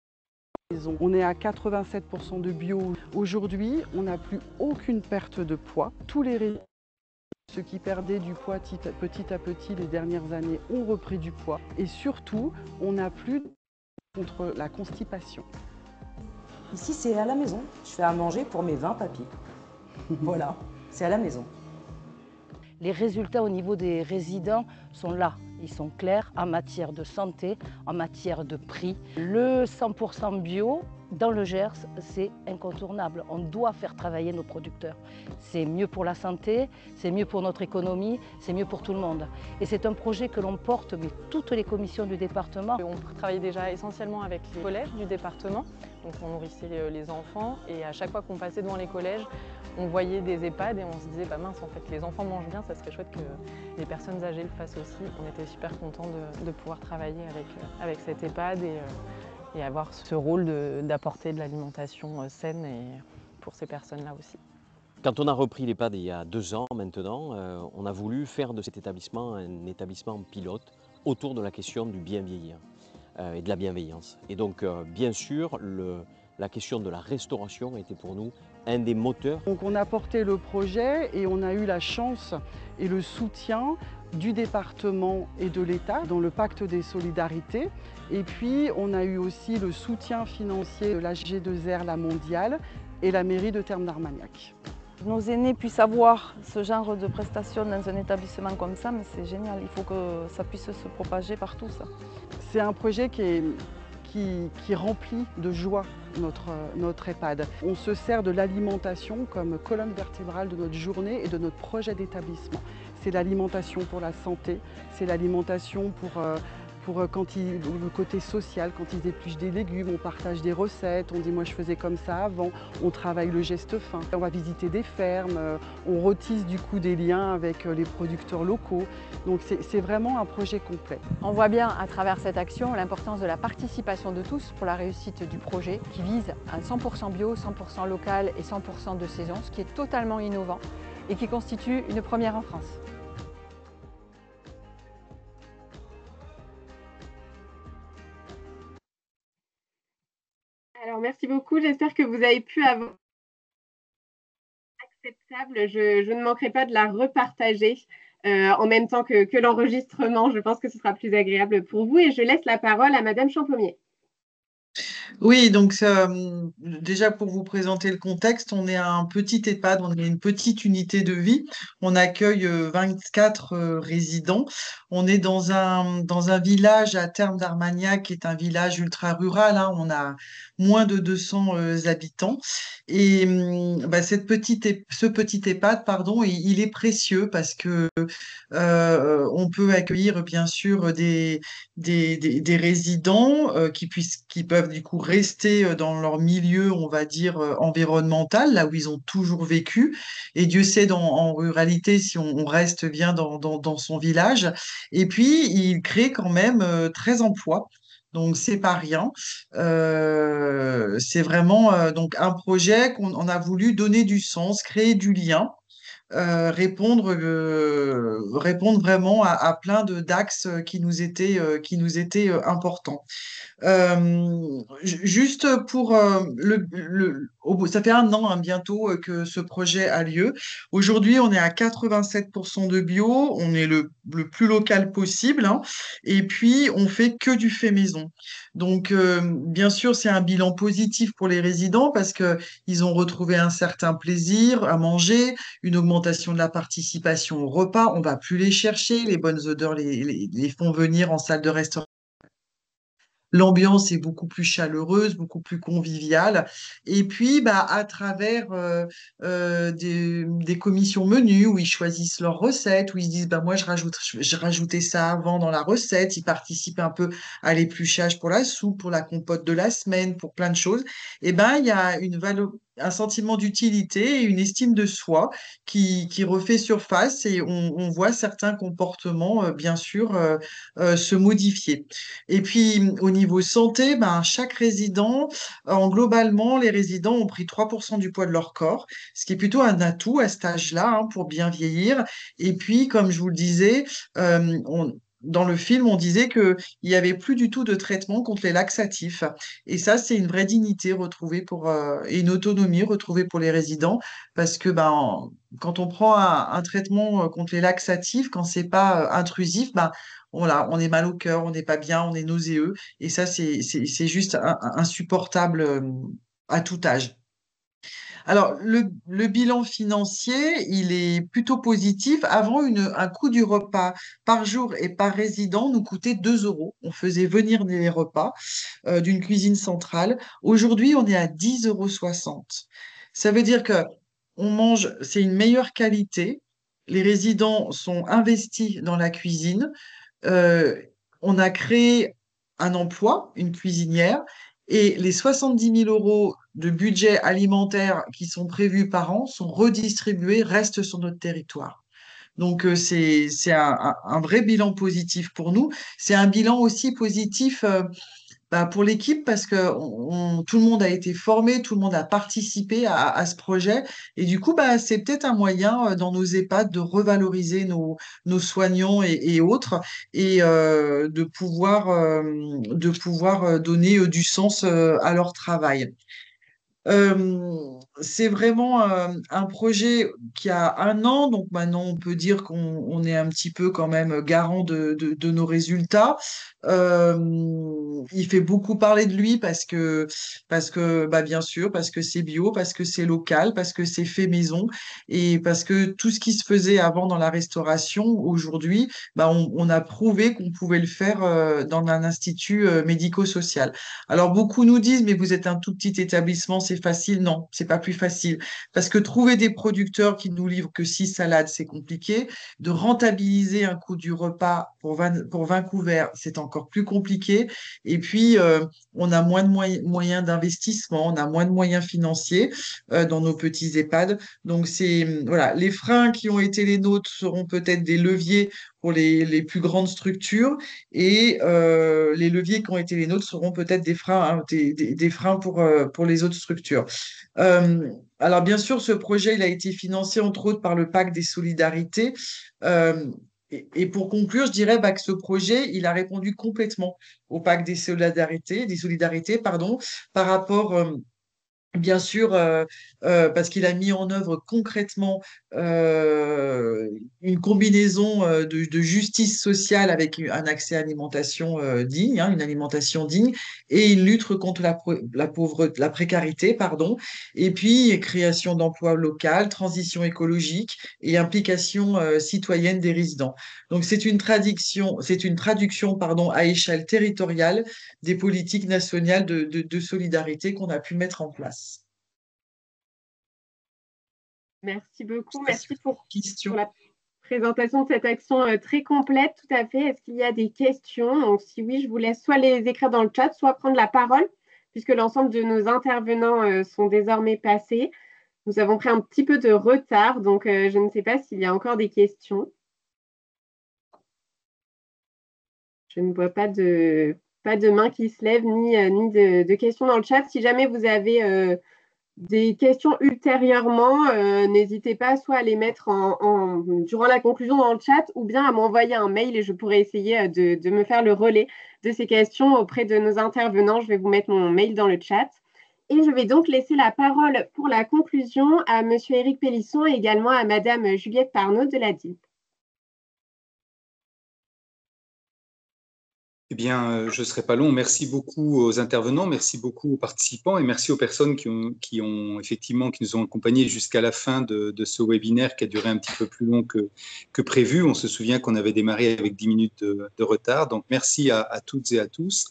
Speaker 15: maison, on est à 87% de bio. Aujourd'hui, on n'a plus aucune perte de poids. Tous les résidents, ceux qui perdaient du poids petit à petit les dernières années, ont repris du poids. Et surtout, on n'a plus contre la constipation.
Speaker 16: Ici, c'est à la maison. Je fais à manger pour mes 20 papis. Voilà, c'est à la maison.
Speaker 17: Les résultats au niveau des résidents sont là. Ils sont clairs en matière de santé, en matière de prix. Le 100% bio, dans le Gers, c'est incontournable. On doit faire travailler nos producteurs. C'est mieux pour la santé, c'est mieux pour notre économie, c'est mieux pour tout le monde. Et c'est un projet que l'on porte, mais toutes les commissions du département.
Speaker 18: On travaillait déjà essentiellement avec les collèges du département. Donc on nourrissait les enfants et à chaque fois qu'on passait devant les collèges, on voyait des EHPAD et on se disait, mince, en fait, les enfants mangent bien, ça serait chouette que les personnes âgées le fassent aussi. On était super contents de pouvoir travailler avec cette EHPAD et avoir ce rôle d'apporter de l'alimentation saine pour ces personnes-là aussi.
Speaker 19: Quand on a repris l'EHPAD il y a 2 ans maintenant, on a voulu faire de cet établissement un établissement pilote autour de la question du bien vieillir et de la bienveillance. Et donc, bien sûr, la question de la restauration était pour nous un des moteurs.
Speaker 15: Donc on a porté le projet et on a eu la chance et le soutien du département et de l'État dans le pacte des solidarités. Et puis on a eu aussi le soutien financier de la G2R, la mondiale, et la mairie de Thermes d'Armagnac.
Speaker 14: Nos aînés puissent avoir ce genre de prestations dans un établissement comme ça, mais c'est génial. Il faut que ça puisse se propager partout, ça.
Speaker 15: C'est un projet qui remplit de joie notre EHPAD. On se sert de l'alimentation comme colonne vertébrale de notre journée et de notre projet d'établissement. C'est l'alimentation pour la santé, c'est l'alimentation pour le côté social, quand ils épluchent des légumes, on partage des recettes, on dit moi je faisais comme ça avant, on travaille le geste fin. On va visiter des fermes, on retisse du coup des liens avec les producteurs locaux. Donc c'est vraiment un projet complet.
Speaker 20: On voit bien à travers cette action l'importance de la participation de tous pour la réussite du projet qui vise un 100% bio, 100% local et 100% de saison, ce qui est totalement innovant et qui constitue une première en France.
Speaker 2: Alors, merci beaucoup. J'espère que vous avez pu avoir acceptable. Je ne manquerai pas de la repartager en même temps que l'enregistrement. Je pense que ce sera plus agréable pour vous. Et je laisse la parole à Madame Champommier.
Speaker 12: Oui, donc déjà pour vous présenter le contexte, on est un petit EHPAD, on est une petite unité de vie. On accueille 24 résidents. On est dans un village à Terme d'Armagnac, qui est un village ultra rural, hein. On a moins de 200 habitants. Et ce petit EHPAD, pardon, il est précieux parce que on peut accueillir bien sûr des résidents qui peuvent du coup rester dans leur milieu, on va dire, environnemental, là où ils ont toujours vécu. Et Dieu sait, en ruralité, si on reste bien dans son village. Et puis, il crée quand même 13 emplois. Donc, c'est pas rien. C'est vraiment donc un projet qu'on a voulu donner du sens, créer du lien. Répondre vraiment à plein d'axes qui nous étaient importants. Juste pour ça fait 1 an hein, bientôt que ce projet a lieu. Aujourd'hui, on est à 87% de bio, on est le plus local possible, hein, et puis on fait que du fait maison. Donc, bien sûr, c'est un bilan positif pour les résidents parce que ils ont retrouvé un certain plaisir à manger, une augmentation de la participation au repas. On va plus les chercher, les bonnes odeurs les font venir en salle de restauration. L'ambiance est beaucoup plus chaleureuse, beaucoup plus conviviale. Et puis, à travers des commissions menus où ils choisissent leurs recettes, où ils se disent, moi, je rajoutais ça avant dans la recette. Ils participent un peu à l'épluchage pour la soupe, pour la compote de la semaine, pour plein de choses. Et il y a un sentiment d'utilité et une estime de soi qui refait surface et on voit certains comportements, bien sûr, se modifier. Et puis, au niveau santé, chaque résident, globalement, les résidents ont pris 3% du poids de leur corps, ce qui est plutôt un atout à cet âge-là, hein, pour bien vieillir. Et puis, comme je vous le disais, dans le film, on disait qu'il n'y avait plus du tout de traitement contre les laxatifs. Et ça, c'est une vraie dignité retrouvée et une autonomie retrouvée pour les résidents, parce que quand on prend un traitement contre les laxatifs, quand c'est pas intrusif, on est mal au cœur, on n'est pas bien, on est nauséeux. Et ça, c'est juste insupportable à tout âge. Alors, le bilan financier, il est plutôt positif. Avant, un coût du repas par jour et par résident nous coûtait 2 euros. On faisait venir les repas d'une cuisine centrale. Aujourd'hui, on est à 10,60 euros. Ça veut dire que on mange, c'est une meilleure qualité. Les résidents sont investis dans la cuisine. On a créé un emploi, une cuisinière, et les 70 000 euros de budget alimentaire qui sont prévus par an sont redistribués, restent sur notre territoire. Donc, c'est un vrai bilan positif pour nous. C'est un bilan aussi positif pour l'équipe parce que tout le monde a été formé, tout le monde a participé à ce projet. Et du coup, c'est peut-être un moyen dans nos EHPAD de revaloriser nos soignants et autres et de pouvoir donner du sens à leur travail. C'est vraiment un projet qui a 1 an, donc maintenant on peut dire qu'on est un petit peu quand même garant de nos résultats. Il fait beaucoup parler de lui parce que bah, bien sûr, parce que c'est bio, parce que c'est local, parce que c'est fait maison et parce que tout ce qui se faisait avant dans la restauration, aujourd'hui, bah, on a prouvé qu'on pouvait le faire dans un institut médico-social. Alors beaucoup nous disent, mais vous êtes un tout petit établissement, c'est facile. Non, c'est pas plus facile. Parce que trouver des producteurs qui nous livrent que 6 salades, c'est compliqué. De rentabiliser un coût du repas pour 20 couverts, c'est encore plus compliqué. Et puis, on a moins de moyens d'investissement, on a moins de moyens financiers dans nos petits EHPAD. Donc, voilà, les freins qui ont été les nôtres seront peut-être des leviers pour les plus grandes structures et les leviers qui ont été les nôtres seront peut-être des freins, hein, des freins pour les autres structures. Alors bien sûr, ce projet il a été financé entre autres par le Pacte des solidarités. Et pour conclure, je dirais que ce projet, il a répondu complètement au Pacte des solidarités, pardon, par rapport bien sûr, parce qu'il a mis en œuvre concrètement une combinaison de justice sociale avec un accès à l'alimentation digne, hein, une alimentation digne, et une lutte contre la précarité, pardon, et puis création d'emplois locaux, transition écologique et implication citoyenne des résidents. Donc c'est une traduction, pardon, à échelle territoriale des politiques nationales de solidarité qu'on a pu mettre en place.
Speaker 2: Merci beaucoup. Merci pour la présentation de cette action très complète. Tout à fait. Est-ce qu'il y a des questions? Donc, si oui, je vous laisse soit les écrire dans le chat, soit prendre la parole, puisque l'ensemble de nos intervenants sont désormais passés. Nous avons pris un petit peu de retard, donc je ne sais pas s'il y a encore des questions. Je ne vois pas de main qui se lève, ni de questions dans le chat. Si jamais vous avez des questions ultérieurement, n'hésitez pas soit à les mettre durant la conclusion dans le chat ou bien à m'envoyer un mail et je pourrai essayer de me faire le relais de ces questions auprès de nos intervenants. Je vais vous mettre mon mail dans le chat. Et je vais donc laisser la parole pour la conclusion à M. Éric Pélisson et également à Mme Juliette Parnot de la DILP.
Speaker 3: Eh bien, je ne serai pas long. Merci beaucoup aux intervenants, merci beaucoup aux participants et merci aux personnes qui nous ont accompagnés jusqu'à la fin de ce webinaire qui a duré un petit peu plus long que prévu. On se souvient qu'on avait démarré avec 10 minutes de retard. Donc, merci à toutes et à tous.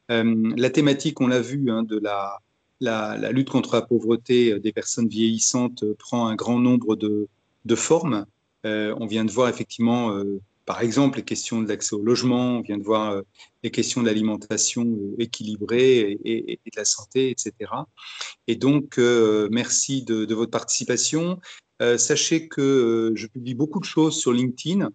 Speaker 3: La thématique, on l'a vu, hein, de la lutte contre la pauvreté des personnes vieillissantes prend un grand nombre de formes. On vient de voir effectivement par exemple, les questions de l'accès au logement, on vient de voir les questions de l'alimentation équilibrée et de la santé, etc. Et donc, merci de votre participation. Sachez que je publie beaucoup de choses sur LinkedIn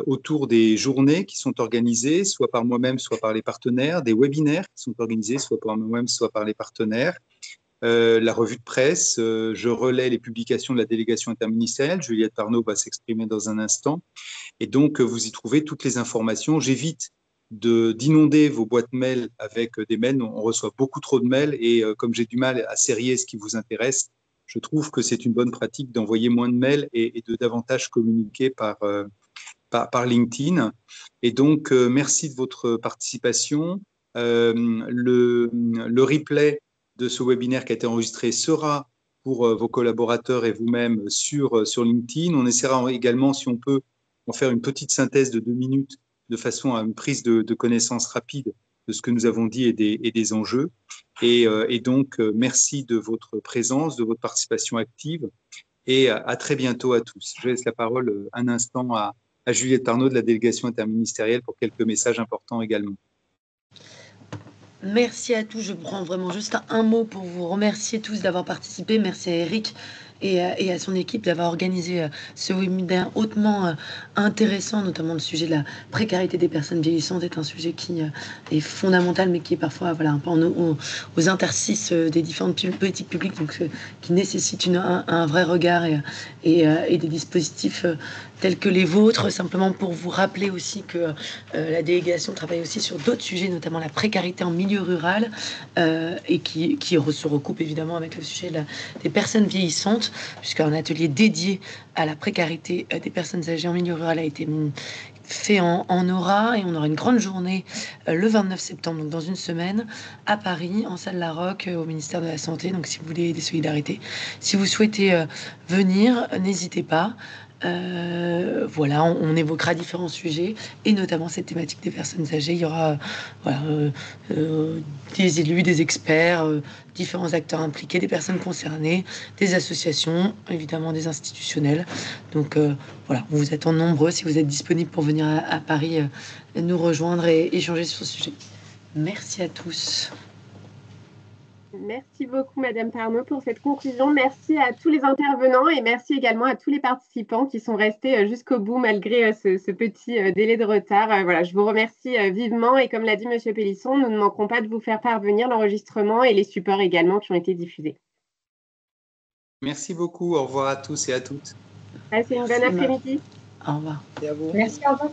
Speaker 3: autour des journées qui sont organisées, soit par moi-même, soit par les partenaires, des webinaires qui sont organisés, soit par moi-même, soit par les partenaires. La revue de presse, je relais les publications de la délégation interministérielle. Juliette Parnot va s'exprimer dans un instant. Et donc, vous y trouvez toutes les informations. J'évite d'inonder vos boîtes mail avec des mails. On reçoit beaucoup trop de mails et comme j'ai du mal à sérier ce qui vous intéresse, je trouve que c'est une bonne pratique d'envoyer moins de mails et de davantage communiquer par LinkedIn. Et donc, merci de votre participation. Le replay de ce webinaire qui a été enregistré sera pour vos collaborateurs et vous-même sur LinkedIn. On essaiera également, si on peut, en faire une petite synthèse de 2 minutes de façon à une prise de connaissance rapide de ce que nous avons dit et des enjeux. Et donc, merci de votre présence, de votre participation active et à très bientôt à tous. Je laisse la parole un instant à Juliette Parnot de la délégation interministérielle pour quelques messages importants également.
Speaker 8: Merci à tous. Je prends vraiment juste un mot pour vous remercier tous d'avoir participé. Merci à Eric et à son équipe d'avoir organisé ce webinaire hautement intéressant, notamment le sujet de la précarité des personnes vieillissantes est un sujet qui est fondamental, mais qui est parfois voilà, un peu aux interstices des différentes politiques publiques, donc qui nécessite un vrai regard et des dispositifs tels que les vôtres. Simplement pour vous rappeler aussi que la délégation travaille aussi sur d'autres sujets, notamment la précarité en milieu rural, et qui se recoupe évidemment avec le sujet des personnes vieillissantes, puisqu'un atelier dédié à la précarité des personnes âgées en milieu rural a été fait en aura, et on aura une grande journée le 29 septembre, donc dans une semaine, à Paris, en salle Larocque, au ministère de la Santé. Donc si vous voulez des solidarités, si vous souhaitez venir, n'hésitez pas. Voilà, on évoquera différents sujets et notamment cette thématique des personnes âgées. Il y aura des élus, des experts, différents acteurs impliqués, des personnes concernées, des associations, évidemment des institutionnels. Donc voilà, on vous attend nombreux si vous êtes disponibles pour venir à Paris nous rejoindre et échanger sur ce sujet. Merci à tous.
Speaker 2: Merci beaucoup, Madame Parnot, pour cette conclusion. Merci à tous les intervenants et merci également à tous les participants qui sont restés jusqu'au bout malgré ce petit délai de retard. Voilà, je vous remercie vivement et comme l'a dit Monsieur Pélisson, nous ne manquerons pas de vous faire parvenir l'enregistrement et les supports également qui ont été diffusés.
Speaker 3: Merci beaucoup. Au revoir à tous et à toutes.
Speaker 2: Passez une bonne après-midi.
Speaker 8: Au revoir.
Speaker 7: Et à vous.
Speaker 1: Merci, au revoir.